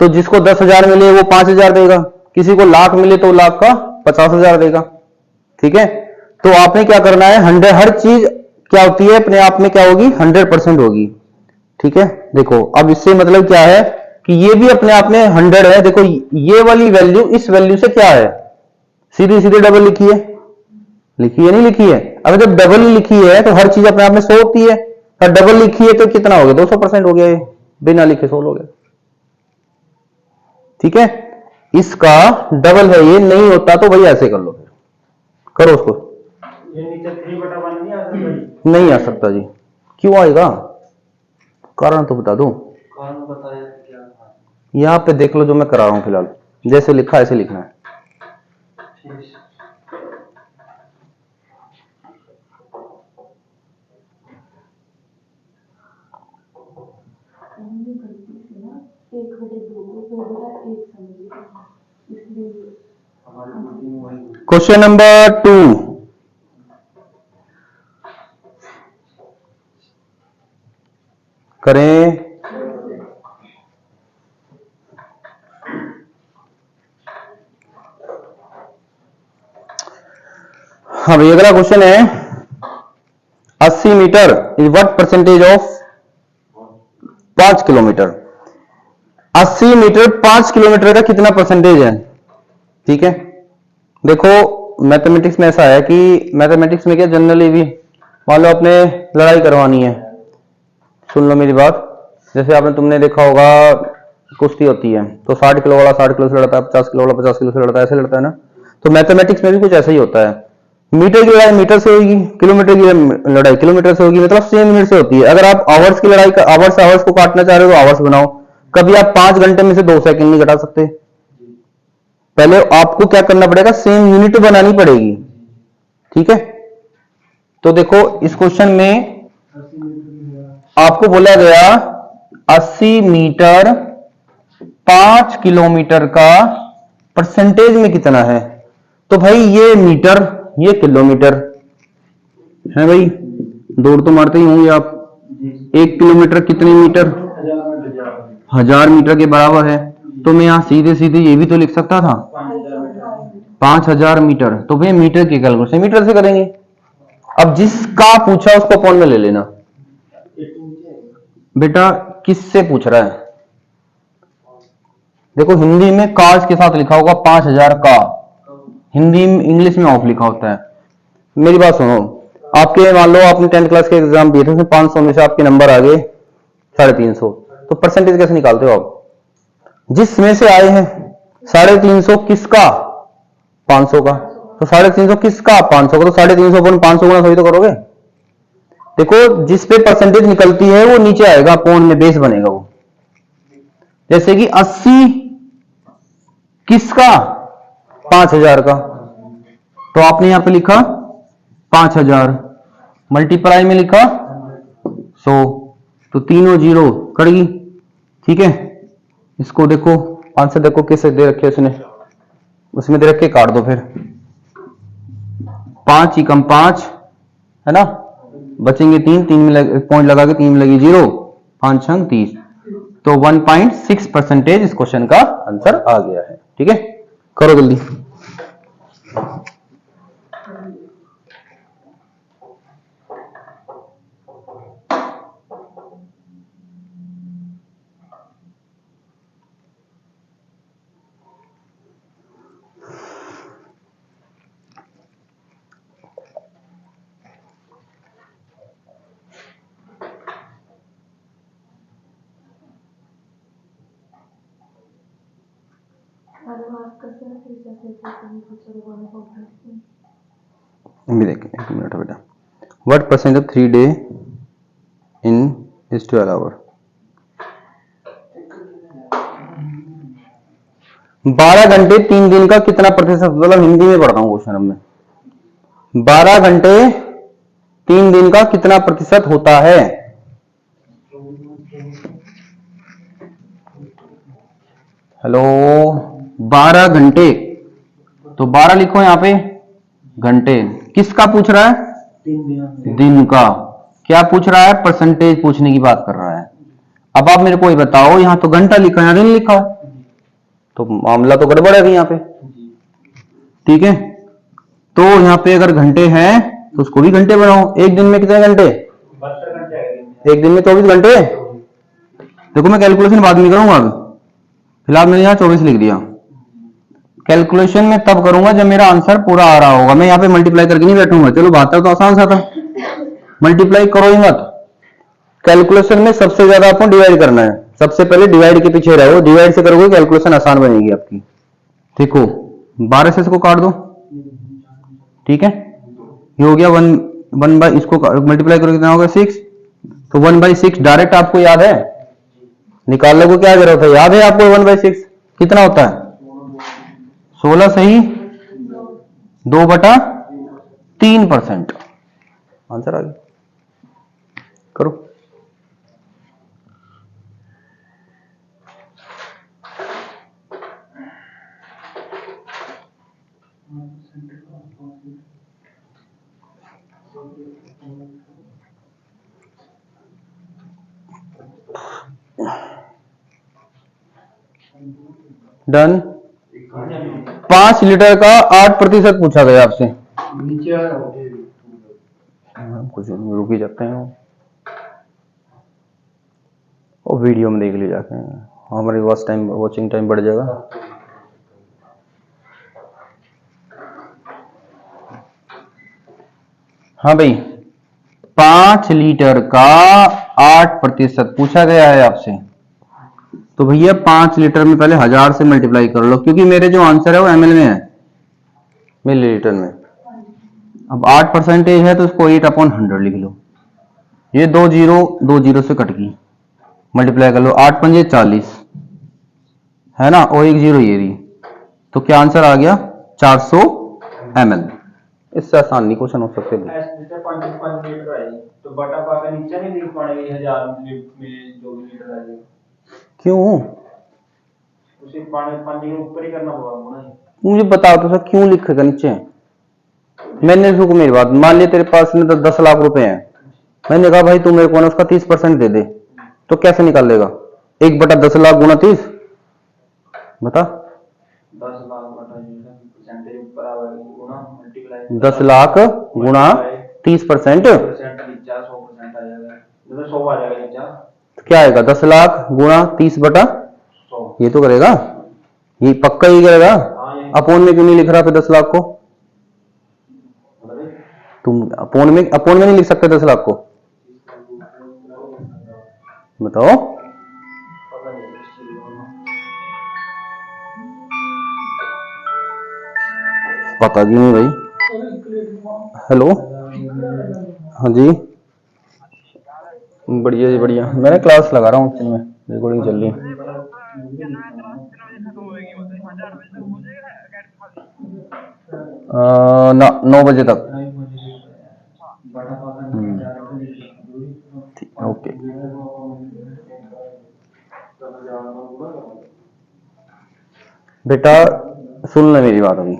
[SPEAKER 1] तो जिसको 10,000 मिले वो 5,000 देगा, किसी को लाख मिले तो लाख का 50,000 देगा, ठीक है। तो आपने क्या करना है, 100, हर चीज क्या होती है अपने आप में क्या होगी, 100% होगी, ठीक है। देखो अब इससे मतलब क्या है कि ये भी अपने आप में 100 है। देखो ये वाली वैल्यू इस वैल्यू से क्या है, सीधी सीधी डबल लिखी है, लिखी है नहीं लिखी है। अगर जब डबल लिखी है तो हर चीज अपने आप में 100 होती है, और डबल लिखी है तो कितना हो गया, 200% हो गया, ये बिना लिखे 100 हो गया, ठीक है। इसका डबल है, ये नहीं होता तो भाई ऐसे कर लो, करो उसको। ये नीचे 3/1 नहीं आ सकता जी, क्यों आएगा, कारण तो बता दो। कारण बताया क्या, यहां पे देख लो जो मैं करा रहा हूं फिलहाल, जैसे लिखा ऐसे लिखना है। क्वेश्चन नंबर 2, करें। हाँ भाई, अगला क्वेश्चन है 80 metre is what percentage of 5 kilometre. 80 metre 5 kilometre का कितना परसेंटेज है, ठीक है। देखो मैथमेटिक्स में ऐसा है कि मैथमेटिक्स में क्या जनरली भी, मान लो आपने लड़ाई करवानी है, सुन लो मेरी बात, जैसे आपने तुमने देखा होगा कुश्ती होती है, तो 60 किलो वाला 60 किलो से लड़ता है, 50 किलो वाला 50 किलो से लड़ता है, ऐसे लड़ता है ना। तो मैथमेटिक्स में भी कुछ ऐसा ही होता है, मीटर की लड़ाई मीटर से होगी, किलोमीटर की लड़ाई किलोमीटर से होगी, मतलब सेम यूनिट से होती है। अगर आप आवर्स की लड़ाई आवर्स को काटना चाह रहे हो तो आवर्स बनाओ, कभी आप 5 घंटे में से 2 सेकंड नहीं घटा सकते, पहले आपको क्या करना पड़ेगा, सेम यूनिट बनानी पड़ेगी, ठीक है। तो देखो इस क्वेश्चन में आपको बोला गया 80 मीटर 5 किलोमीटर का परसेंटेज में कितना है। तो भाई ये मीटर, ये किलोमीटर है भाई, दौड़ तो मारते ही होंगे आप। 1 किलोमीटर कितने मीटर, 1000 मीटर के बराबर है। तो मैं यहां सीधे सीधे ये भी तो लिख सकता था 5000 मीटर। तो भाई मीटर की कैलकुलेशन मीटर से करेंगे। अब जिसका पूछा उसको पॉइंट में ले लेना। बेटा किससे पूछ रहा है, देखो हिंदी में काज के साथ लिखा होगा 5000 का, हिंदी इंग्लिश में ऑफ लिखा होता है। मेरी बात सुनो, आपके मान लो आपने 10th क्लास के एग्जाम दिए थे, उसमें 500 में से आपके नंबर आ गए 350, तो परसेंटेज कैसे निकालते हो आप। जिसमें से आए हैं 350 किसका, 500 का, तो 350 किसका, 500 का, तो 350 पर 500 गुना सही तो करोगे। देखो जिस पे परसेंटेज निकलती है वो नीचे आएगा, पौन में बेस बनेगा वो। जैसे कि 80 किसका, 5000 का, तो आपने यहां पे लिखा 5000, मल्टीप्लाई में लिखा 100, तो तीनों जीरो कट गई, ठीक है। इसको देखो आंसर देखो कैसे दे रखे उसने, उसमें दे रखे काट दो फिर, 5 एकम 5 है ना, बचेंगे 3, 3 में पॉइंट लगा के 3 में लगी 0, 5 छंग 30, तो 1.6% इस क्वेश्चन का आंसर आ गया है, ठीक है। करो जल्दी। देखें 1 मिनट बेटा, what percent of 3 day in is 12 hour. 12 घंटे 3 दिन का कितना प्रतिशत, मतलब हिंदी में पढ़ता हूं क्वेश्चन अब मैं। 12 घंटे 3 दिन का कितना प्रतिशत होता है। हेलो, 12 घंटे, तो 12 लिखो यहां पे घंटे, किसका पूछ रहा है, दिन का। क्या पूछ रहा है, परसेंटेज पूछने की बात कर रहा है। अब आप मेरे को ये बताओ, यहां तो घंटा लिखा है, यहां दिन लिखा है, तो मामला तो गड़बड़ है यहां पे, ठीक है। तो यहां पे अगर घंटे हैं तो उसको भी घंटे बनाओ। एक दिन में कितने घंटे, एक दिन में 24 घंटे। देखो मैं कैलकुलेशन बाद में करूंगा, अब फिलहाल मैंने यहां 24 लिख दिया। कैलकुलेशन में तब करूंगा जब मेरा आंसर पूरा आ रहा होगा, मैं यहाँ पे मल्टीप्लाई करके नहीं बैठूंगा। चलो 72 तो आसान सा था, मल्टीप्लाई करो ही मत। कैलकुलेशन में सबसे ज्यादा आपको डिवाइड करना है, सबसे पहले डिवाइड के पीछे रहो, डिवाइड से करोगे कैलकुलेशन आसान बनेगी आपकी। देखो 12 से इसको काट दो, ठीक है, ये हो गया 1 बाई, इसको मल्टीप्लाई करोगे कितना होगा 6, तो 1/6 डायरेक्ट आपको याद है, निकालने को क्या जरूरत है, याद है आपको 1/6 कितना होता है, 16 सही 2/3%। आंसर आ गया, करो। डन। 5 लीटर का 8% पूछा गया आपसे, कुछ रुक ही जाते हैं वो, वीडियो में देख ली जाके हमारी वॉचिंग टाइम बढ़ जाएगा। हाँ भाई 5 लीटर का 8% पूछा गया है आपसे, तो भैया 5 लीटर में पहले 1000 से मल्टीप्लाई कर लो, क्योंकि मेरे जो आंसर है वो ml में है, मिलीलीटर में। अब 8% है तो इसको 8/100 लिख लो, ये 2 जीरो से कट गई, मल्टीप्लाई कर लो, 8 पंजे 40 है ना, और 1 जीरो ये रही, तो क्या आंसर आ गया 400 ml। इससे आसान नहीं क्वेश्चन हो सकते।
[SPEAKER 2] लीटर 5 लीटर है तो बटा पाकर नीचे नहीं लिख पाएंगे 1000 में जो भी लीटर आ जाएगा।
[SPEAKER 1] क्यों?
[SPEAKER 2] उसे 5 के ऊपर ही करना होगा ना।
[SPEAKER 1] मुझे बताओ तो सर क्यों लिखेगा नीचे? मैंने रुको मेरी बात, मान लिया तेरे पास में 10 लाख रुपए हैं, मैंने कहा भाई तू मेरे को ना उसका 30% दे दे, तो कैसे निकाल लेगा? 1/10 लाख गुना 30, बता।
[SPEAKER 2] 10 लाख बटा परसेंटेज ऊपर आएगा गुना मल्टीप्लाई
[SPEAKER 1] 10 लाख गुना 30%,
[SPEAKER 2] 100% नीचे 100% आ जाएगा, मतलब 100 आ जाएगा नीचे।
[SPEAKER 1] तो क्या आएगा 10 लाख गुना 30/100, ये तो करेगा, ये पक्का ही करेगा। अपोन में क्यों नहीं लिख रहा फिर 10 लाख को? तुम अपोन में नहीं लिख सकते 10 लाख को? बताओ। पता क्यों नहीं भाई? हेलो, हाँ जी, बढ़िया जी बढ़िया। मैंने क्लास लगा रहा हूँ में, रिकॉर्डिंग चल रही है। ना 9 बजे तक। ओके। बेटा सुन ले मेरी बात, अभी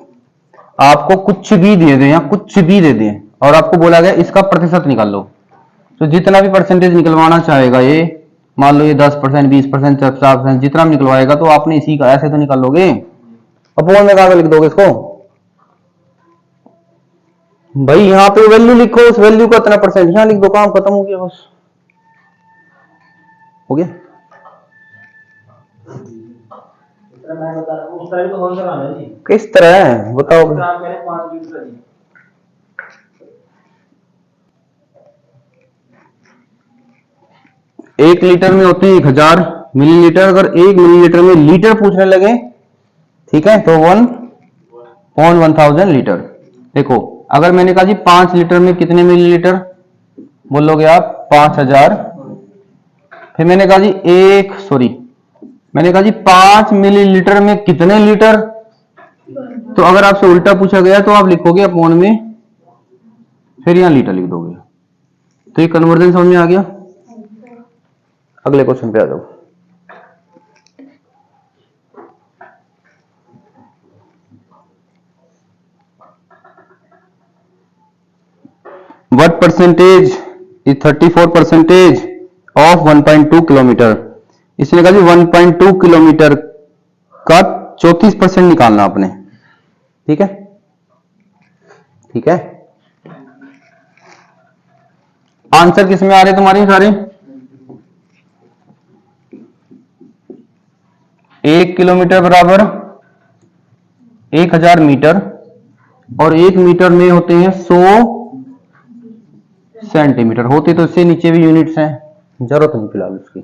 [SPEAKER 1] आपको कुछ भी दे दें या कुछ भी दे दें और आपको बोला गया इसका प्रतिशत निकाल लो, तो जितना भी परसेंटेज निकलवाना चाहेगा ये, मान लो ये 10%, 20%, 50%, जितना भी निकलवाएगा तो आपने इसी का ऐसे तो निकाल लोगे। अपोन में कहां लिख दोगे इसको? भाई यहाँ पे वैल्यू लिखो, उस वैल्यू का इतना परसेंट यहाँ लिख दो, काम खत्म हो गया, बस हो गया।
[SPEAKER 2] मैं बता रहा हूं उस तरह तो हो रहा है जी।
[SPEAKER 1] किस तरह है बताओ?
[SPEAKER 2] आप कह रहे 5 लीटर जी,
[SPEAKER 1] 1 लीटर में होते हैं 1000 मिलीलीटर। अगर 1 मिलीलीटर में लीटर पूछने लगे, ठीक है, तो 1/1000 लीटर। देखो अगर मैंने कहा जी 5 लीटर में कितने मिलीलीटर, बोलोगे आप 5000। फिर मैंने कहा जी मैंने कहा जी 5 मिलीलीटर में कितने लीटर, तो अगर आपसे उल्टा पूछा गया तो आप लिखोगे अपॉन में, फिर यहां लीटर लिख दोगे। तो ये कन्वर्जन समझ में आ गया। अगले क्वेश्चन पे आ जाओ। What percentage is 34% of 1.2 kilometre? इसने कहा जी 1.2 किलोमीटर का 34% निकालना आपने, ठीक है? ठीक है, आंसर किसमें आ रहे तुम्हारे सारे? 1 किलोमीटर बराबर 1000 मीटर, और 1 मीटर में होते हैं 100 सेंटीमीटर। होते तो इससे नीचे भी यूनिट्स हैं, जरूरत नहीं फिलहाल उसकी।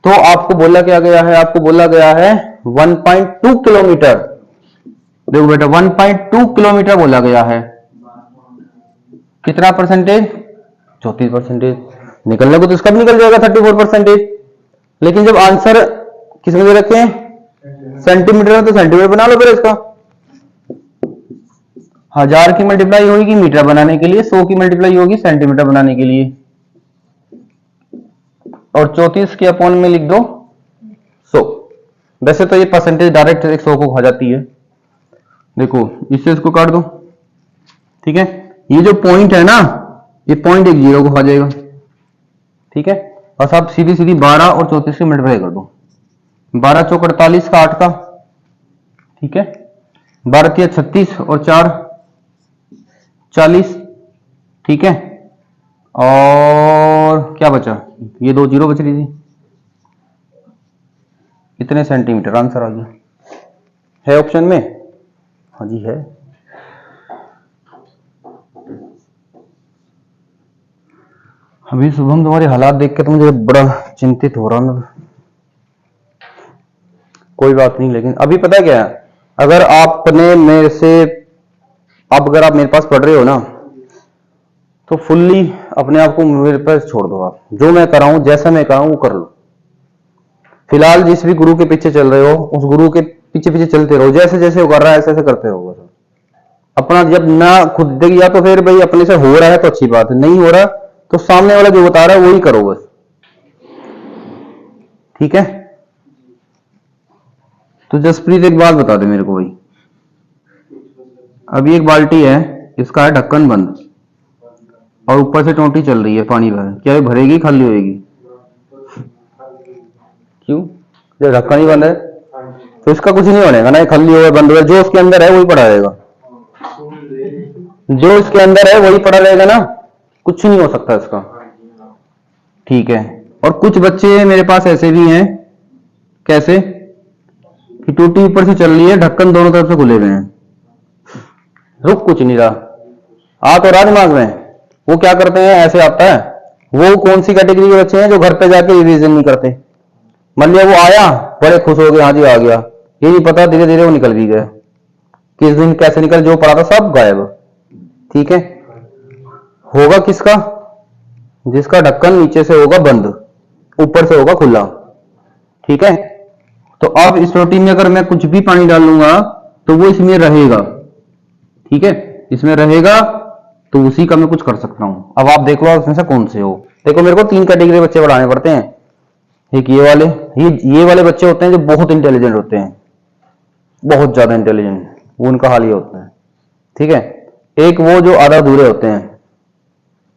[SPEAKER 1] तो आपको बोला क्या गया है? आपको बोला गया है 1.2 किलोमीटर। देखो बेटा 1.2 किलोमीटर बोला गया है, कितना परसेंटेज? 34%। निकलने को तो इसका भी निकल जाएगा 34%, लेकिन जब आंसर किसमें दे रखे हैं? सेंटीमीटर में, तो सेंटीमीटर बना लो फिर इसका। 1000 की मल्टीप्लाई होगी मीटर बनाने के लिए, 100 की मल्टीप्लाई होगी सेंटीमीटर बनाने के लिए, और 34 के अपॉन में लिख दो 100। वैसे तो ये परसेंटेज डायरेक्ट 100 को खा जाती है, देखो इससे इसको काट दो, ठीक है। ये जो पॉइंट है ना, ये पॉइंट 1 0 को खा जाएगा, ठीक है। बस आप सीधी सीधी 12 और 34 की मल्टीप्लाई कर दो। 12 चौक 48 का 8 का, ठीक है। 12 तिया 36 और 4 40, ठीक है। और क्या बचा? ये 2 0 बच रही थी। इतने सेंटीमीटर आंसर आ गया है ऑप्शन में। हाँ जी है। अभी शुभम तुम्हारे हालात देख के तो मुझे बड़ा चिंतित हो रहा हूं। कोई बात नहीं, लेकिन अभी पता क्या है, अगर आपने मेरे से, अब अगर आप मेरे पास पढ़ रहे हो ना, तो फुल्ली अपने आप को मेरे पर छोड़ दो। आप जो मैं कराऊं, जैसा मैं कराऊं वो कर लो। फिलहाल जिस भी गुरु के पीछे चल रहे हो, उस गुरु के पीछे पीछे चलते रहो, जैसे जैसे वो कर रहा है ऐसे ऐसे करते रहो बस। अपना जब ना खुद देख, या तो फिर भाई अपने से हो रहा है तो अच्छी बात है, नहीं हो रहा तो सामने वाला जो बता रहा है वही करो बस। ठीक है, तो जसप्रीत एक बात बता दे मेरे को भाई, अभी एक बाल्टी है, इसका है ढक्कन बंद और ऊपर से टोंटी चल रही है पानी भर, क्या ये भरेगी खाली होएगी? क्यों? जब ढक्कन ही बंद है तो इसका कुछ नहीं बनेगा ना, ये खाली होगा बंद होगा, जो उसके अंदर है वही पड़ा रहेगा, जो इसके अंदर है वही पड़ा रहेगा ना, कुछ नहीं हो सकता इसका। ठीक है, और कुछ बच्चे मेरे पास ऐसे भी हैं, कैसे कि टूटी ऊपर से चल रही है, ढक्कन दोनों तरफ से खुले हुए हैं, रुक कुछ नहीं रहा, आ तो रहा दिमाग में, वो क्या करते हैं ऐसे आता है। वो कौन सी कैटेगरी के बच्चे हैं जो घर पे जाके रिवीजन नहीं करते? मान लिया वो आया, बड़े खुश हो गए, हाँ जी आ गया, ये नहीं पता धीरे धीरे वो निकल भी गए, किस दिन कैसे निकल, जो पड़ा था सब गायब। ठीक है, होगा किसका? जिसका ढक्कन नीचे से होगा बंद, ऊपर से होगा खुला। ठीक है, तो अब इस रोटी में अगर मैं कुछ भी पानी डालूंगा तो वो इसमें रहेगा। ठीक है, इसमें रहेगा, तो उसी का मैं कुछ कर सकता हूं। अब आप देख लो उसमें से कौन से हो। देखो मेरे को 3 कैटेगरी बच्चे पढ़ाने पड़ते हैं। एक ये वाले, ये वाले बच्चे होते हैं जो बहुत इंटेलिजेंट होते हैं, बहुत ज्यादा इंटेलिजेंट, वो उनका हाल ये होता है। ठीक है, एक वो जो आधा अधूरे होते हैं,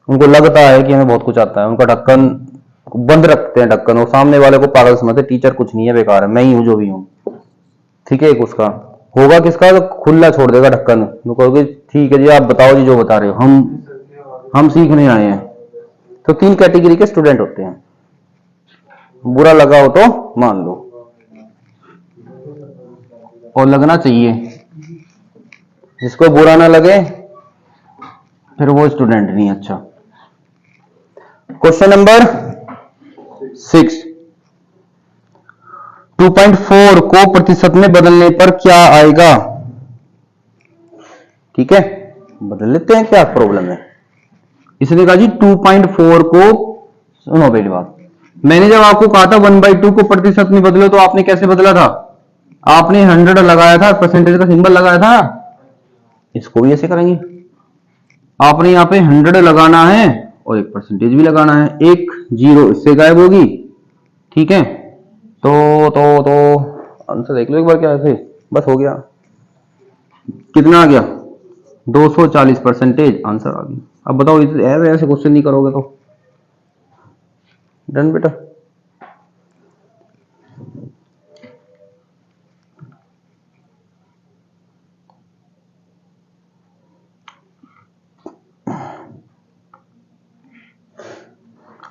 [SPEAKER 1] उनको लगता है कि हमें बहुत कुछ आता है, उनका ढक्कन बंद रखते हैं, ढक्कन, और सामने वाले को पागल समझते, टीचर कुछ नहीं है, बेकार है, मैं ही हूं जो भी हूं। ठीक है, एक उसका होगा किसका, तो खुला छोड़ देगा ढक्कन, वो कहोगे ठीक है जी आप बताओ जी जो बता रहे हो, हम सीखने आए हैं। तो 3 कैटेगरी के स्टूडेंट होते हैं, बुरा लगा हो तो मान लो, और लगना चाहिए, जिसको बुरा ना लगे फिर वो स्टूडेंट नहीं अच्छा। क्वेश्चन नंबर 6, 2.4 को प्रतिशत में बदलने पर क्या आएगा? ठीक है, बदल लेते हैं, क्या प्रॉब्लम है? इसने कहा जी 2.4 को, सुनो पहली बात, मैंने जब आपको कहा था 1/2 को प्रतिशत में बदलो तो आपने कैसे बदला था? आपने 100 लगाया था, परसेंटेज का सिंबल लगाया था, इसको भी ऐसे करेंगे। आपने यहाँ पे 100 लगाना है और एक परसेंटेज भी लगाना है, एक जीरो इससे गायब होगी। ठीक है, तो आंसर देख लो एक बार, क्या ऐसे बस हो गया, कितना आ गया? 240 परसेंटेज आंसर आ गया। अब बताओ ऐसे ऐसे क्वेश्चन नहीं करोगे तो डन बेटा।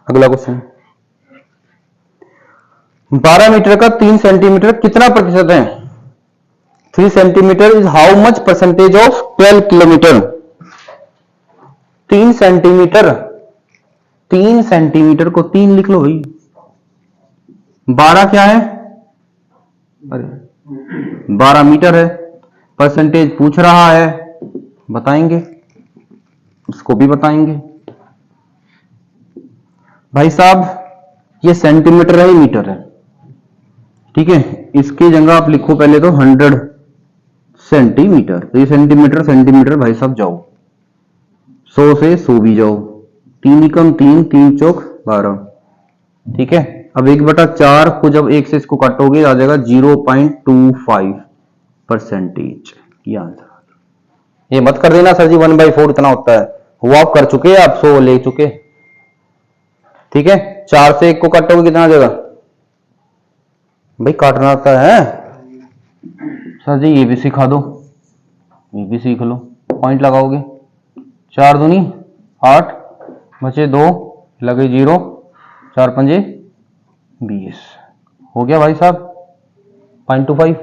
[SPEAKER 1] अगला क्वेश्चन, 12 मीटर का 3 सेंटीमीटर कितना प्रतिशत है? 3 centimetre is how much percentage of 12 kilometre? 3 centimetre, 3 centimetre को 3 लिख लो भाई, 12 क्या है? अरे 12 मीटर है, परसेंटेज पूछ रहा है, बताएंगे, उसको भी बताएंगे भाई साहब, ये सेंटीमीटर है, मीटर है। ठीक है, इसकी जगह आप लिखो पहले तो 100 सेंटीमीटर, तो ये सेंटीमीटर सेंटीमीटर भाई साहब जाओ, 100 से 100 भी जाओ, 3 कम 3, 3 चौक 12। ठीक है, अब 1/4 को जब 1 से इसको काटोगे आ जाएगा 0.25 परसेंटेज, ये आंसर। ये मत कर देना सर जी 1/4 इतना होता है, वो आप कर चुके, आप 100 ले चुके। ठीक है, 4 से 1 को काटोगे कितना आ जाएगा? भाई काटना आता है सर जी, ये भी सिखा दो, ये भी सीख लो, पॉइंट लगाओगे, 4 दूनी 8, बचे 2, लगे 0, 4 पंजे 20, हो गया भाई साहब 0.25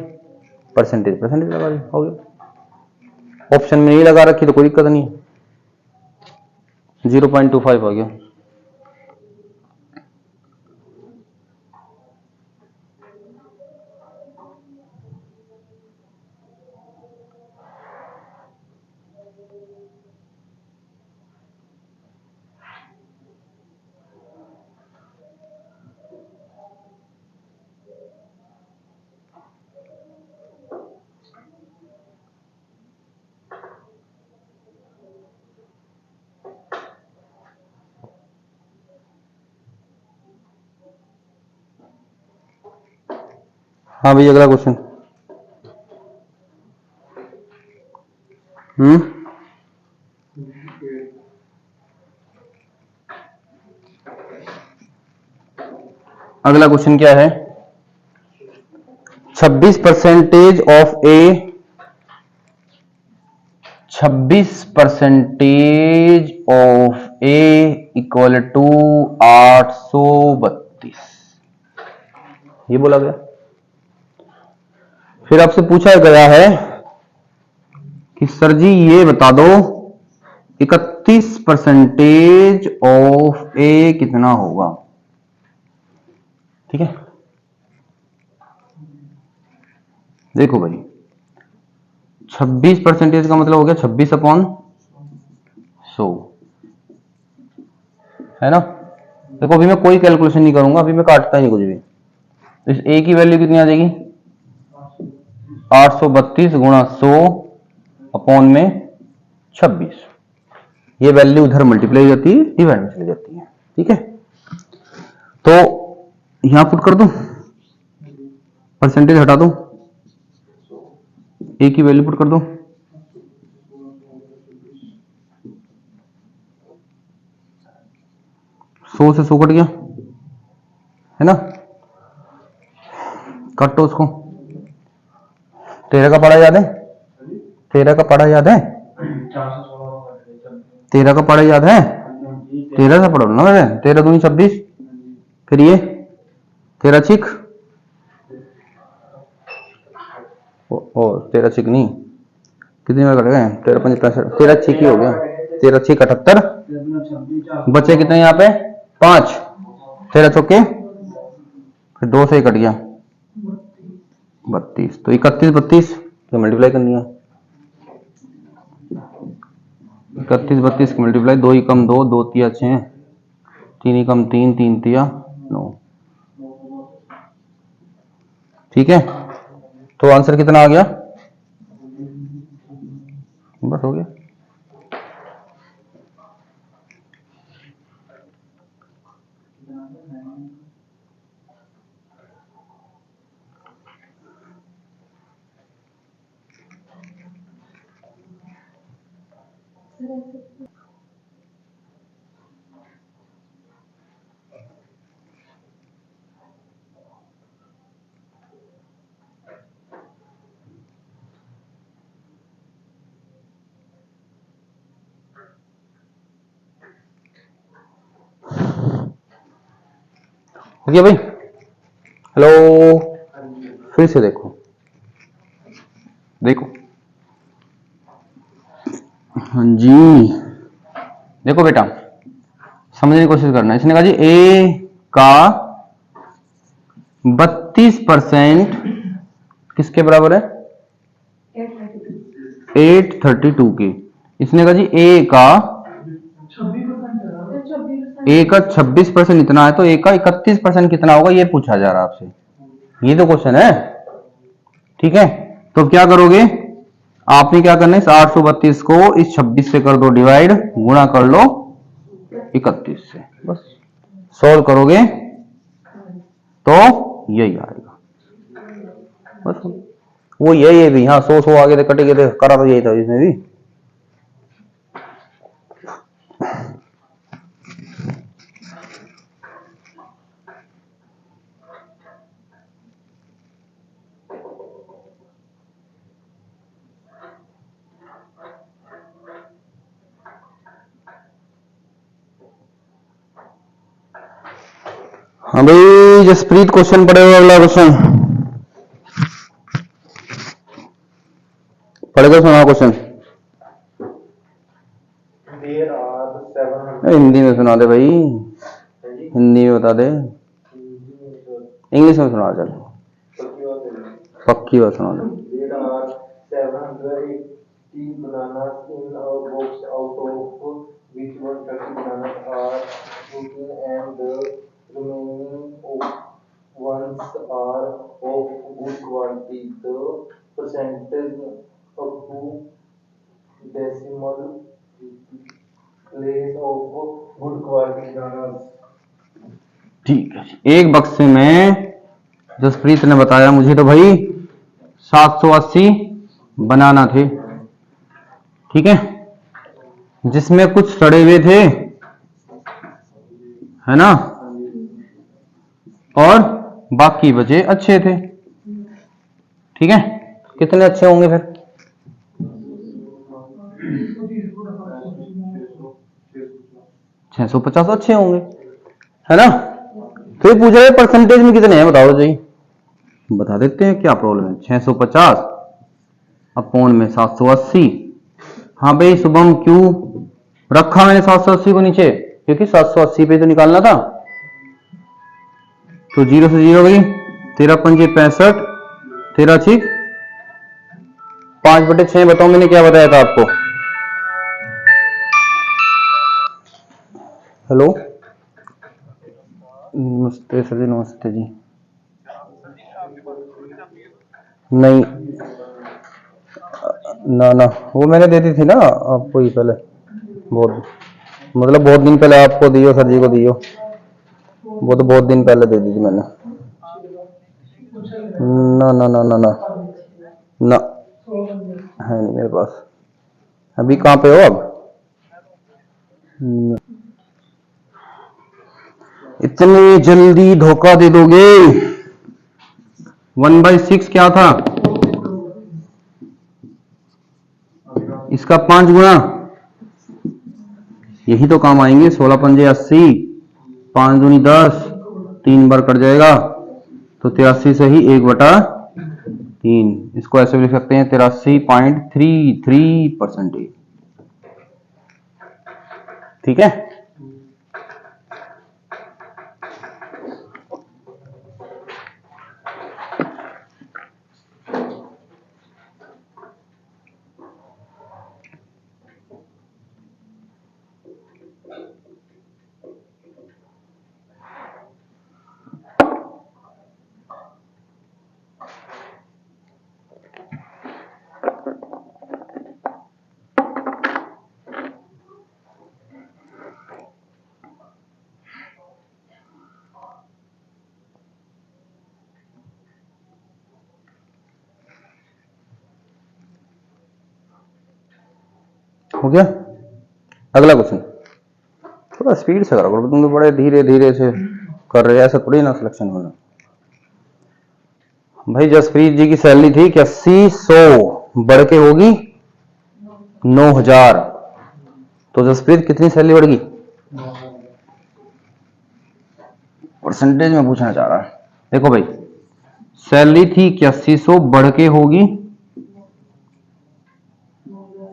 [SPEAKER 1] परसेंटेज, परसेंटेज लगा दी, हो गया। ऑप्शन में नहीं लगा रखी तो कोई दिक्कत नहीं, 0.25 हो गया। हाँ भाई अगला क्वेश्चन। अगला क्वेश्चन क्या है? 26% of A 26% of A equal to 832, ये बोला गया। फिर आपसे पूछा गया है कि सर जी ये बता दो 31% ऑफ ए कितना होगा। ठीक है, देखो भाई 26% का मतलब हो गया 26/100, है ना। देखो अभी मैं कोई कैलकुलेशन नहीं करूंगा, अभी मैं काटता नहीं कुछ भी। तो इस ए की वैल्यू कितनी आ जाएगी? 832 गुणा 100 अपॉन में 26। ये वैल्यू उधर मल्टीप्लाई हो जाती है, डिवाइड में चली जाती है। ठीक है, तो यहां पुट कर दूं, परसेंटेज हटा दो, ए की वैल्यू पुट कर दो, 100 से 100 कट गया, है ना। काटो उसको। 13 का पढ़ा याद है? 13 का पढ़ा याद है? 13 का पढ़ा याद है? 13 से पढ़ो ना, 13 दूनी 26, फिर ये 13 छिक ओ 13 छिक नहीं, कितनी बार कट गए? 13 5 65, 13 छिक ही हो गया, 13 छिक 78, बचे कितने यहाँ पे? 5, 13 चौके, फिर 2 से ही कट गया 32, तो 31 32 तो मल्टीप्लाई करनी है। 31 32 की मल्टीप्लाई, 2 ही कम 2, 2 तिया 6, 3 ही कम 3, 3 तिया 9। ठीक है, तो आंसर कितना आ गया? बस हो गया। ठीक है भाई, हेलो, फिर से देखो, देखो हाँ जी, देखो बेटा समझने की कोशिश करना। इसने कहा जी ए का 32% किसके बराबर है? 832 के। इसने कहा जी ए का 26% इतना है, तो ए का 31% कितना होगा, ये पूछा जा रहा है आपसे, ये तो क्वेश्चन है। ठीक है, तो क्या करोगे आपने, क्या करना है, इस 832 को इस 26 से कर दो डिवाइड, गुणा कर लो 31 से, बस सॉल्व करोगे तो यही आएगा। बस वो यही भी, हाँ 100 आगे थे, कटे गए थे, करा तो यही था इसमें भी। हाँ भाई जसप्रीत क्वेश्चन पढ़ेगा, अगला क्वेश्चन पढ़ेगा, सुना क्वेश्चन हिंदी में सुना दे भाई, हिंदी में बता दे, इंग्लिश में सुना चल, पक्की बात सुना दे।
[SPEAKER 2] Ones are of good quality. The percentage up to decimal place of good quality bananas.
[SPEAKER 1] ठीक है, एक बक्से में जसप्रीत ने बताया मुझे तो भाई 780 बनाना थे, ठीक है, जिसमें कुछ सड़े हुए थे, है ना, और बाकी बचे अच्छे थे, ठीक है। कितने अच्छे होंगे फिर? 650 अच्छे होंगे, है ना। तो ये पूछ रहे परसेंटेज में कितने हैं, बताओ जी। बता देते हैं क्या प्रॉब्लम है। 650 अपॉन में 780। हाँ भाई शुभम, क्यों रखा मैंने 780 को नीचे? क्योंकि 780 पे तो निकालना था। तो 0 से 0 गई, 13 पंजे 65, 13 ठीक 5/6। बताओ मैंने क्या बताया था आपको? हेलो, नमस्ते सर जी, नमस्ते जी। नहीं ना ना, वो मैंने दे दी थी ना आपको ही पहले, बहुत मतलब बहुत दिन पहले आपको दियो, सर जी को दियो, वो तो बहुत दिन पहले दे दी थी मैंने। ना ना ना ना ना ना, है नहीं मेरे पास। अभी कहाँ पे हो अब? इतनी जल्दी धोखा दे दोगे? 1/6 क्या था? इसका 5 गुना, यही तो काम आएंगे। 16 पंजे 80, 5 दूनी 10, 3 बार कट जाएगा, तो 83 से ही 1/3। इसको ऐसे भी लिख सकते हैं 83.33%, ठीक है। हो गया। अगला क्वेश्चन, थोड़ा स्पीड से करो, तुम तो बड़े धीरे धीरे से कर रहे हो, ऐसा थोड़ी ना सिलेक्शन होना। भाई जसप्रीत जी की सैलरी थी कि 80-100 बढ़ के होगी 9000। तो जसप्रीत कितनी सैलरी बढ़ गई? परसेंटेज में पूछना चाह रहा है। देखो भाई, सैलरी थी कि 80-100 बढ़ के होगी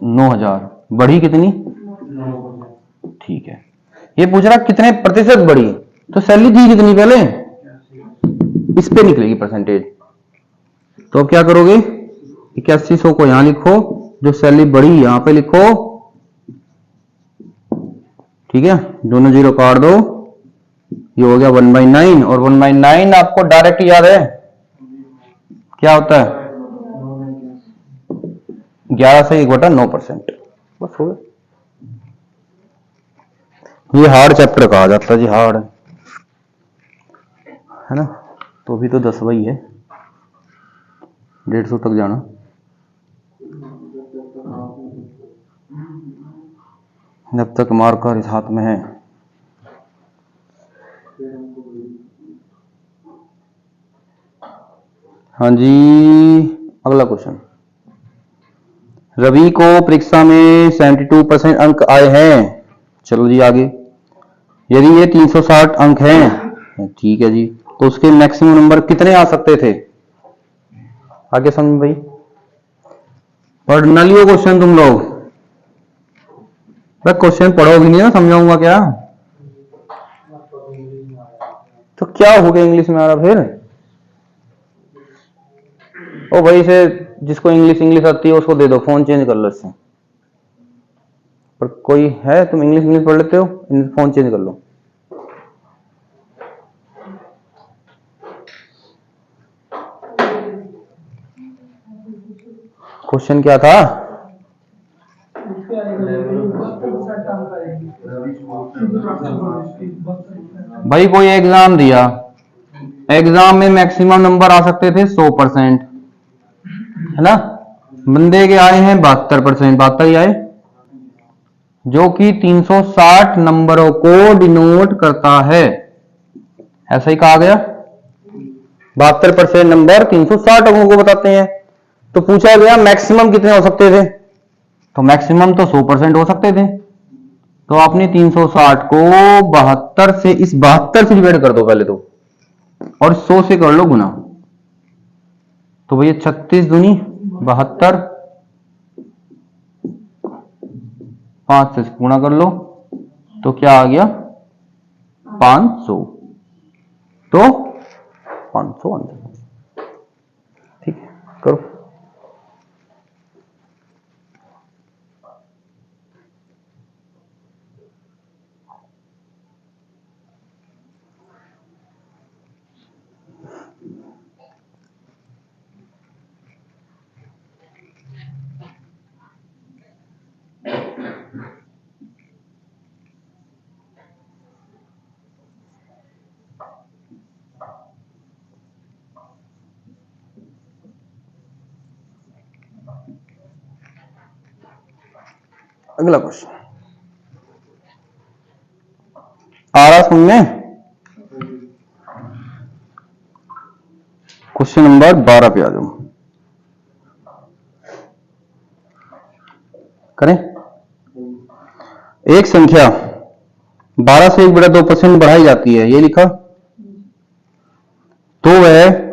[SPEAKER 1] 9000, बढ़ी कितनी? ठीक है। ये पूछ रहा कितने प्रतिशत बढ़ी, तो सैलरी थी कितनी पहले, इस पे निकलेगी परसेंटेज। तो अब क्या करोगे, 8100 को यहां लिखो, जो सैलरी बढ़ी यहां पे लिखो, ठीक है, दोनों 0 काट दो, ये हो गया 1/9। और 1/9 आपको डायरेक्ट याद है क्या होता है? 11 से 1/9%, बस हो गया। ये हार्ड चैप्टर कहा जाता है जी, हार्ड है ना। तो अभी तो 10 ही है, 150 तक जाना। जब तक मार्कर इस हाथ में है। हाँ जी, अगला क्वेश्चन। रवि को परीक्षा में 72% अंक आए हैं। चलो जी आगे। यदि ये 360 अंक हैं, ठीक है जी, तो उसके मैक्सिमम नंबर कितने आ सकते थे? आगे समझ भाई, पढ़ न लियो क्वेश्चन तुम लोग। क्वेश्चन पढ़ोगे नहीं ना, समझाऊंगा क्या? तो क्या हो गया इंग्लिश में आ रहा फिर? ओ भाई से जिसको इंग्लिश इंग्लिश आती है उसको दे दो, फोन चेंज कर लो इससे। पर कोई है, तुम इंग्लिश इंग्लिश पढ़ लेते हो, फोन चेंज कर लो। क्वेश्चन क्या था? भाई कोई एग्जाम दिया, एग्जाम में मैक्सिमम नंबर आ सकते थे 100%, है ना। बंदे के आए हैं 72%, 72 ही आए, जो कि 360 नंबरों को डिनोट करता है। ऐसा ही कहा गया, 72% नंबर 360 अंकों को बताते हैं। तो पूछा गया मैक्सिमम कितने हो सकते थे, तो मैक्सिमम तो 100% हो सकते थे। तो आपने 360 को 72 से, इस 72 से डिवाइड कर दो पहले तो, और 100 से कर लो गुना। तो भैया 36 दूनी 72, 5 से गुणा कर लो, तो क्या आ गया 500। तो 500 आंसर, ठीक है, करो। अगला क्वेश्चन आ रहा समझ में। क्वेश्चन नंबर 12 पे आ जाओ, करें। एक संख्या 12 से 1/2% बढ़ाई जाती है, ये लिखा। तो वह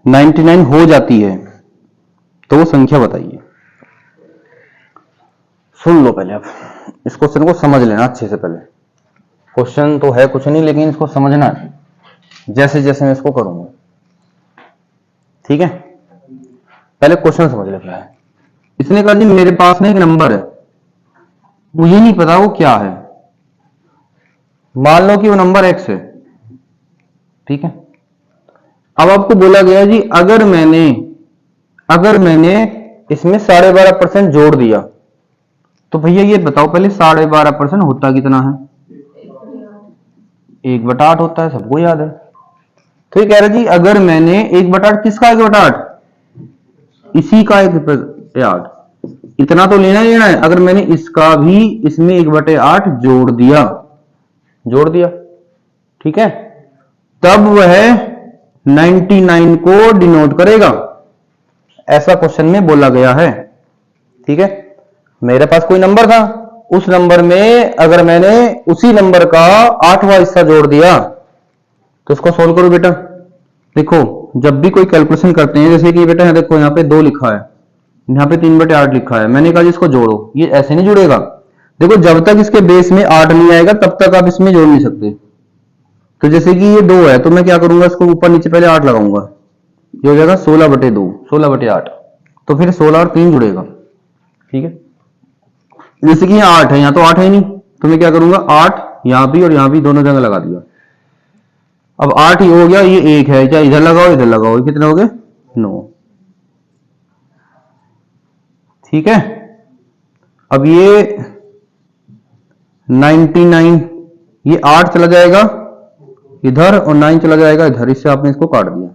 [SPEAKER 1] 99 हो जाती है, तो वो संख्या बताइए। सुन लो पहले, आप इस क्वेश्चन को समझ लेना अच्छे से। पहले क्वेश्चन तो है कुछ नहीं, लेकिन इसको समझना है जैसे जैसे मैं इसको करूंगा, ठीक है। पहले क्वेश्चन समझ लेना है। इसने कहा जी मेरे पास ना एक नंबर है, मुझे नहीं पता वो क्या है। मान लो कि वो नंबर x है, ठीक है। अब आपको बोला गया जी अगर मैंने इसमें 12.5% जोड़ दिया, तो भैया ये बताओ पहले 12.5% होता कितना है। 1/8 होता है, सबको याद है। तो ये कह रहा जी अगर मैंने 1/8, किसका 1/8, इसी का 1/8, इतना तो लेना है। अगर मैंने इसका भी इसमें 1/8 जोड़ दिया, ठीक है, तब वह 99 को डिनोट करेगा, ऐसा क्वेश्चन में बोला गया है, ठीक है। मेरे पास कोई नंबर था, उस नंबर में अगर मैंने उसी नंबर का 8वां हिस्सा जोड़ दिया, तो इसको सोल्व करो बेटा। देखो जब भी कोई कैलकुलेशन करते हैं, जैसे कि बेटा देखो यहाँ पे 2 लिखा है, यहाँ पे 3/8 लिखा है, मैंने कहा इसको जोड़ो, ये ऐसे नहीं जुड़ेगा। देखो जब तक इसके बेस में 8 नहीं आएगा तब तक आप इसमें जोड़ नहीं सकते। तो जैसे कि ये 2 है, तो मैं क्या करूंगा, इसको ऊपर नीचे पहले 8 लगाऊंगा, ये हो जाएगा 16/2, 16/8। तो फिर 16 और 3 जुड़ेगा, ठीक है। जैसे कि यहाँ 8 है, यहाँ तो 8 है नहीं, तो मैं क्या करूंगा 8 यहां भी और यहां भी दोनों जगह लगा दिया। अब 8 ही हो गया, ये 1 है, चाहे इधर लगाओ इधर लगाओ, ये कितने हो गए 9, ठीक है। अब ये 99, ये 8 चला जाएगा इधर और 9 चला जाएगा इधर, इससे आपने इसको काट दिया,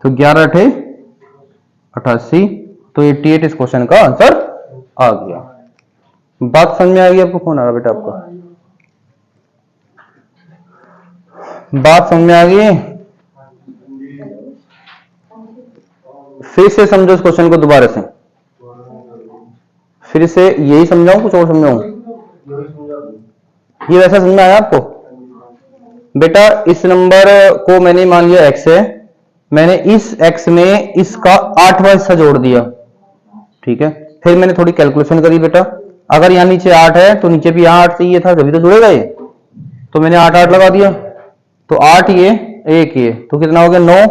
[SPEAKER 1] तो 11 8 88। तो 88 इस क्वेश्चन का आंसर आ गया। बात समझ में आ गई आपको? फोन आ रहा बेटा आपका, बात समझ में आ गई? फिर से समझो इस क्वेश्चन को दोबारा से, फिर से यही समझाऊं कुछ और समझाऊं? ये वैसा समझ में आया आपको? बेटा इस नंबर को मैंने मान लिया x है, मैंने इस x में इसका 8वां हिस्सा जोड़ दिया, ठीक है। फिर मैंने थोड़ी कैलकुलेशन करी बेटा, अगर यहाँ नीचे 8 है तो नीचे भी यहाँ 8 चाहिए था, तभी तो जुड़ेगा ये, तो मैंने 8 8 लगा दिया, तो 8 ये 1 ये, तो कितना हो गया 9,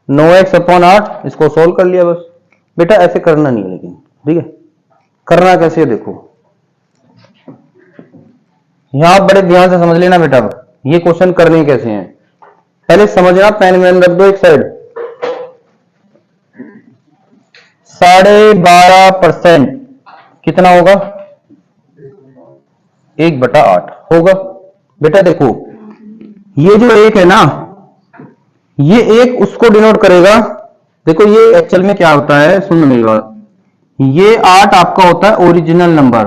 [SPEAKER 1] 9x/8, इसको सोल्व कर लिया बस। बेटा ऐसे करना नहीं है लेकिन, ठीक है। करना कैसे देखो, यहां बड़े ध्यान से समझ लेना बेटा, ये क्वेश्चन करने कैसे हैं पहले समझना। पेन में रख दो एक साइड। 12.5% कितना होगा 1/8 होगा। बेटा देखो ये जो 1 है ना, ये 1 उसको डिनोट करेगा। देखो ये एक्चुअल में क्या होता है, सुन मेरी बात, ये 8 आपका होता है ओरिजिनल नंबर,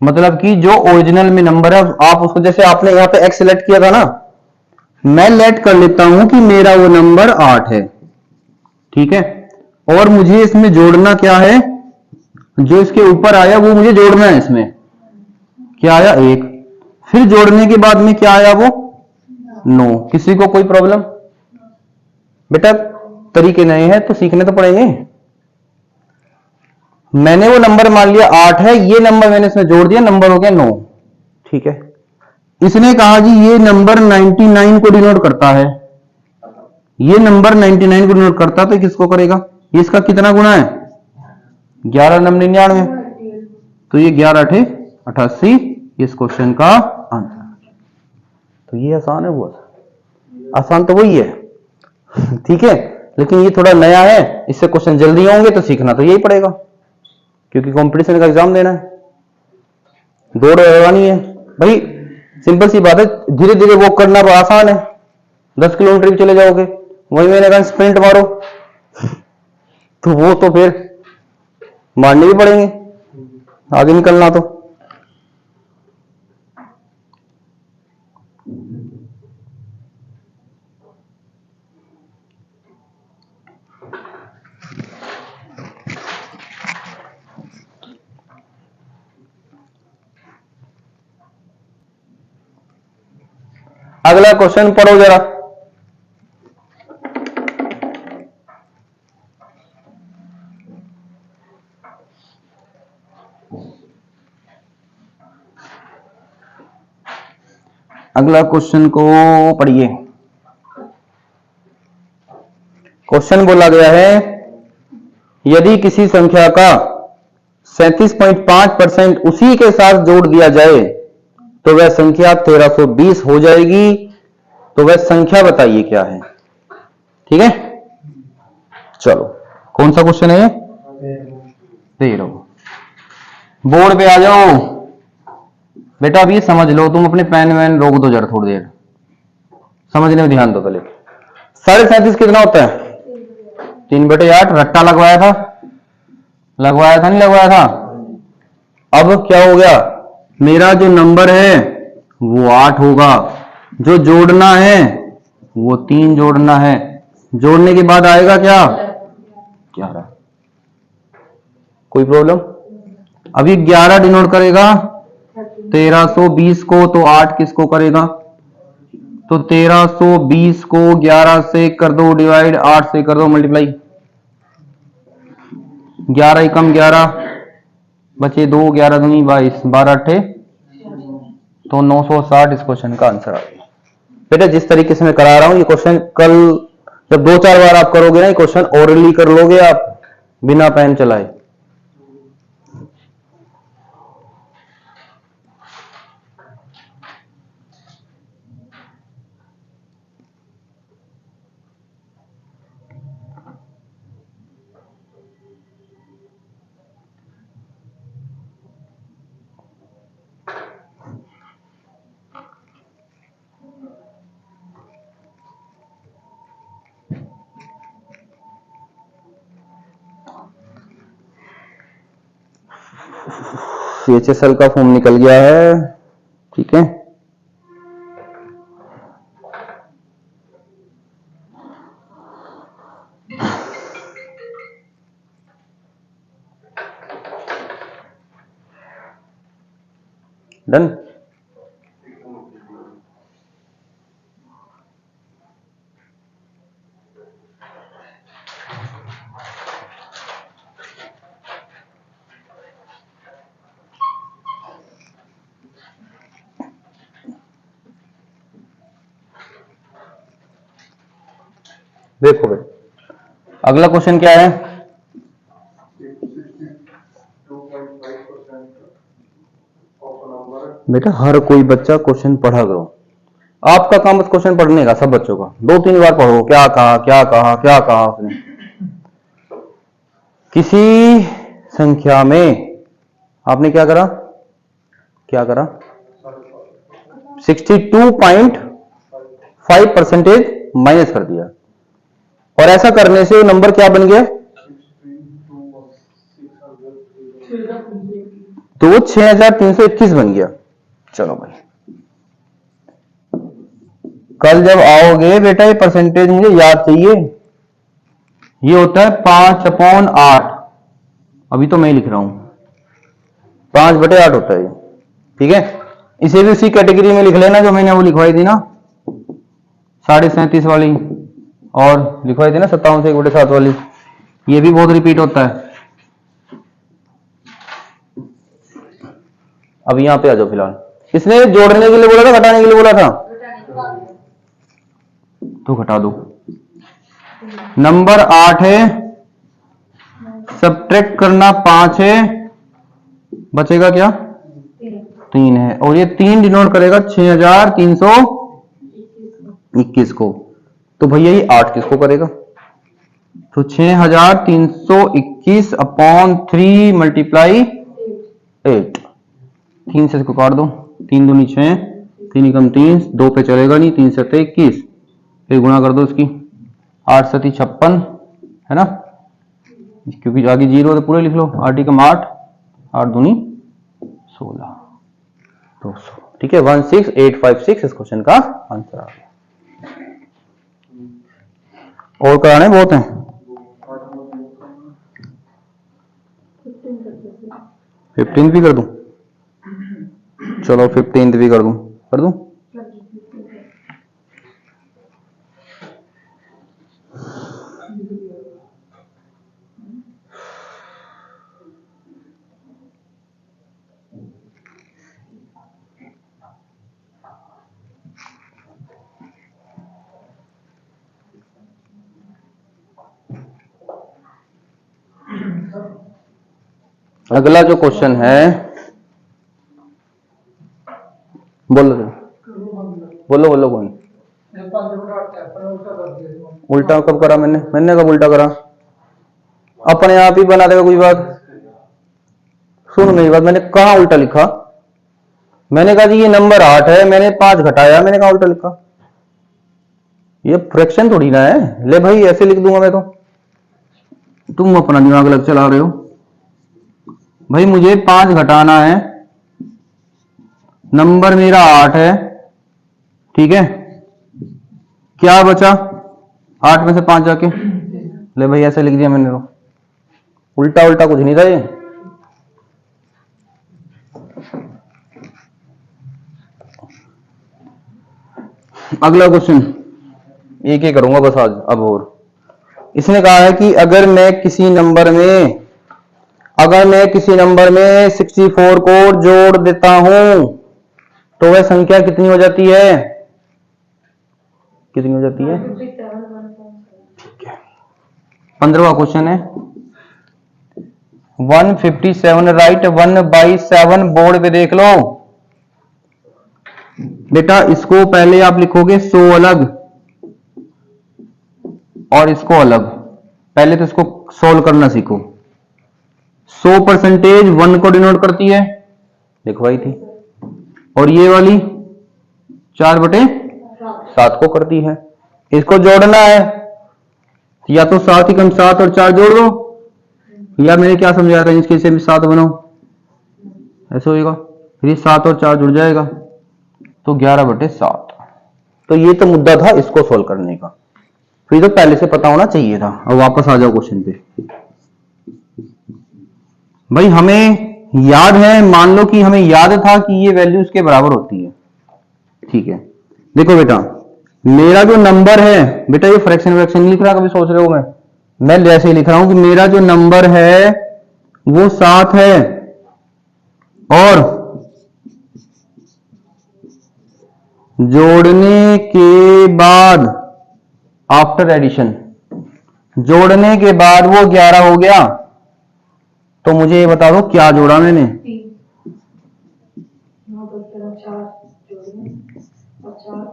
[SPEAKER 1] मतलब कि जो ओरिजिनल में नंबर है आप उसको, जैसे आपने यहां पे x सिलेक्ट किया था ना, मैं लेट कर लेता हूं कि मेरा वो नंबर 8 है, ठीक है, और मुझे इसमें जोड़ना क्या है, जो इसके ऊपर आया वो मुझे जोड़ना है। इसमें क्या आया 1, फिर जोड़ने के बाद में क्या आया वो 9। किसी को कोई प्रॉब्लम? बेटा तरीके नए हैं तो सीखने तो पड़ेंगे। मैंने वो नंबर मान लिया 8 है, ये नंबर मैंने इसमें जोड़ दिया, नंबर हो गया 9, ठीक है। इसने कहा जी ये नंबर 99 को डिनोट करता है, ये नंबर 99 को डिनोट करता है, तो किसको करेगा, ये इसका कितना गुना है 11 नंबर 99, तो ये 11 × 8 = 88, इस क्वेश्चन का आंसर। तो ये आसान है, बहुत आसान तो वही है ठीक है, लेकिन ये थोड़ा नया है, इससे क्वेश्चन जल्दी होंगे तो सीखना तो यही पड़ेगा, क्योंकि कंपटीशन का एग्जाम देना है, दौड़ लगानी है भाई। सिंपल सी बात है, धीरे धीरे वॉक करना आसान है, 10 किलोमीटर भी चले जाओगे, वही मैंने कहा स्प्रिंट मारो तो वो तो फिर मारने भी पड़ेंगे आगे निकलना तो। अगला क्वेश्चन पढ़ो जरा। अगला क्वेश्चन को पढ़िए। क्वेश्चन बोला गया है, यदि किसी संख्या का 37.5% उसी के साथ जोड़ दिया जाए तो वह संख्या 1320 हो जाएगी, तो वह संख्या बताइए क्या है। ठीक है, चलो कौन सा क्वेश्चन है, 13। बोर्ड पे आ जाओ बेटा, अब ये समझ लो, तुम अपने पेन वैन रोक दो जरा थोड़ी देर, समझने में ध्यान दो पहले। 37.5 कितना होता है, 3/8। रट्टा लगवाया था नहीं लगवाया था। अब क्या हो गया, मेरा जो नंबर है वो 8 होगा, जो जोड़ना है वो 3 जोड़ना है, जोड़ने के बाद आएगा क्या 11। कोई प्रॉब्लम? अभी 11 डिनोट करेगा 1320 को, तो 8 किसको करेगा, तो 1320 को 11 से कर दो डिवाइड, 8 से कर दो मल्टीप्लाई, 11 × 11 बचे 2, 11 दूनी 22, 12 8 तो 960 इस क्वेश्चन का आंसर आ गया। बेटा जिस तरीके से मैं करा रहा हूं ये क्वेश्चन, कल जब 2-4 बार आप करोगे ना ये क्वेश्चन, ओरली कर लोगे आप बिना पेन चलाए। CHSL का फॉर्म निकल गया है, ठीक है। डन। देखो भाई अगला क्वेश्चन क्या है, बेटा हर कोई बच्चा क्वेश्चन पढ़ा करो, आपका काम बस क्वेश्चन पढ़ने का, सब बच्चों का 2-3 बार पढ़ो, क्या कहा क्या कहा क्या कहा उसने। किसी संख्या में आपने क्या करा, क्या करा 62.5% माइनस कर दिया, और ऐसा करने से नंबर क्या बन गया, तो वो 6321 बन गया। चलो भाई, कल जब आओगे बेटा ये परसेंटेज मुझे याद चाहिए। ये होता है 5/8, अभी तो मैं ही लिख रहा हूं 5/8 होता है ये, ठीक है। इसे भी उसी कैटेगरी में लिख लेना जो मैंने वो लिखवाई थी ना 37.5 वाली, और लिखवाई थी ना 57 से 1/7 वाली, ये भी बहुत रिपीट होता है। अब यहां पे आ जाओ फिलहाल, इसने जोड़ने के लिए बोला था घटाने के लिए बोला था, तो घटा दो। नंबर 8 है, सब्ट्रैक्ट करना 5 है, बचेगा क्या 3 है, और ये 3 डिनोट करेगा 6321 को, तो भैया ये 8 किसको करेगा, तो 6321 अपॉन 3 मल्टीप्लाई 8, 3 से इसको काट दो, 3 दूनी 6, 3 एकम 3, 2 पे चलेगा नहीं, 3 से 21, फिर गुणा कर दो इसकी, 8 से 56 है ना, क्योंकि आगे 0 तो पूरे लिख लो, 8 एकम 8, 8 दूनी 16, 200, ठीक है। 16856 इस क्वेश्चन का आंसर आ गया। और कराने बहुत हैं, 15 भी कर दूं, चलो 15 भी कर दूं। अगला जो क्वेश्चन है, बोलो कौन उल्टा कब करा, मैंने कब उल्टा करा, अपने आप ही बना देगा कोई बात। सुन मेरी बात, मैंने कहा उल्टा लिखा, मैंने कहा जी ये नंबर 8 है, मैंने 5 घटाया, मैंने कहा उल्टा लिखा, ये फ्रैक्शन थोड़ी ना है। ले भाई ऐसे लिख दूंगा मैं, तो तुम अपना दिमाग अलग चला रहे हो भाई। मुझे 5 घटाना है, नंबर मेरा 8 है, ठीक है, क्या बचा 8 में से 5 जाके, ले भाई ऐसे लिख दिया मैंने, तो उल्टा कुछ नहीं था ये। अगला क्वेश्चन एक ही करूंगा बस आज अब, और इसने कहा है कि अगर मैं किसी नंबर में 64 को जोड़ देता हूं तो वह संख्या कितनी हो जाती है, ठीक है। 15वां क्वेश्चन है 157, राइट 1/7, बोर्ड पे देख लो बेटा। इसको पहले आप लिखोगे 100 अलग और इसको अलग, पहले तो इसको सोल्व करना सीखो। 100% 1 को डिनोट करती है, लिखवाई थी, और ये वाली 4/7 को करती है। इसको जोड़ना है, या तो 7 एकम 7 और 4 जोड़ दो, या मैंने क्या समझाया था, इसके से भी 7 बनाओ, ऐसे होगा, फिर ये 7 और 4 जुड़ जाएगा, तो 11/7। तो ये तो मुद्दा था इसको सोल्व करने का, फिर तो पहले से पता होना चाहिए था। अब वापस आ जाओ क्वेश्चन पे भाई। हमें याद है, मान लो कि हमें याद था कि ये वैल्यू इसके बराबर होती है, ठीक है। देखो बेटा, मेरा जो नंबर है बेटा, ये फ्रैक्शन नहीं लिख रहा, कभी सोच रहे हो मैं जैसे ही लिख रहा हूं कि मेरा जो नंबर है वो 7 है, और जोड़ने के बाद आफ्टर एडिशन, जोड़ने के बाद वो 11 हो गया। तो मुझे ये बता दो क्या जोड़ा मैंने,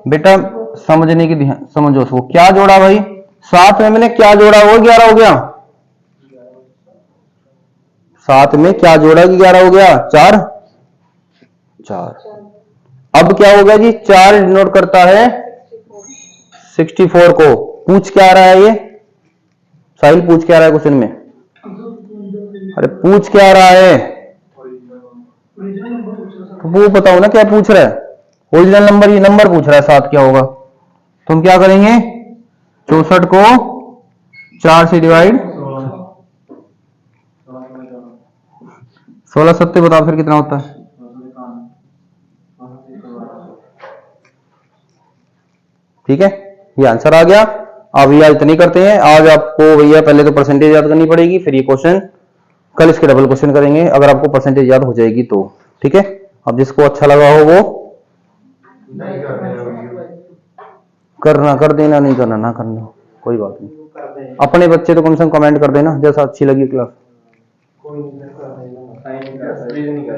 [SPEAKER 1] बेटा समझने की ध्यान समझो उसको, क्या जोड़ा भाई, 7 में मैंने क्या जोड़ा, वो 11 हो गया। 7 में क्या जोड़ा कि 11 हो गया, 4, 4। अब क्या होगा जी, 4 डिनोट करता है 64 को। पूछ क्या रहा है ये साहिल, पूछ क्या रहा है क्वेश्चन में? अरे पूछ क्या रहा है, तो वो बताओ ना क्या पूछ रहा है। ओरिजिनल नंबर, ये नंबर पूछ रहा है 7 क्या होगा। तो हम क्या करेंगे, 64 को 4 से डिवाइड, 16 सत्ते बताओ फिर कितना होता है। ठीक है, ये आंसर आ गया। अब ये इतनी करते हैं आज आपको भैया, पहले तो परसेंटेज याद करनी पड़ेगी, फिर ये क्वेश्चन, कल इसके डबल क्वेश्चन करेंगे अगर आपको परसेंटेज याद हो जाएगी तो। ठीक है, अब जिसको अच्छा लगा हो वो करना, कर देना, नहीं करना ना करना, कोई बात नहीं। अपने बच्चे तो कम से कम कमेंट कर देना जैसा अच्छी लगी क्लास।
[SPEAKER 2] कोई नहीं कर देगा, साइन नहीं कर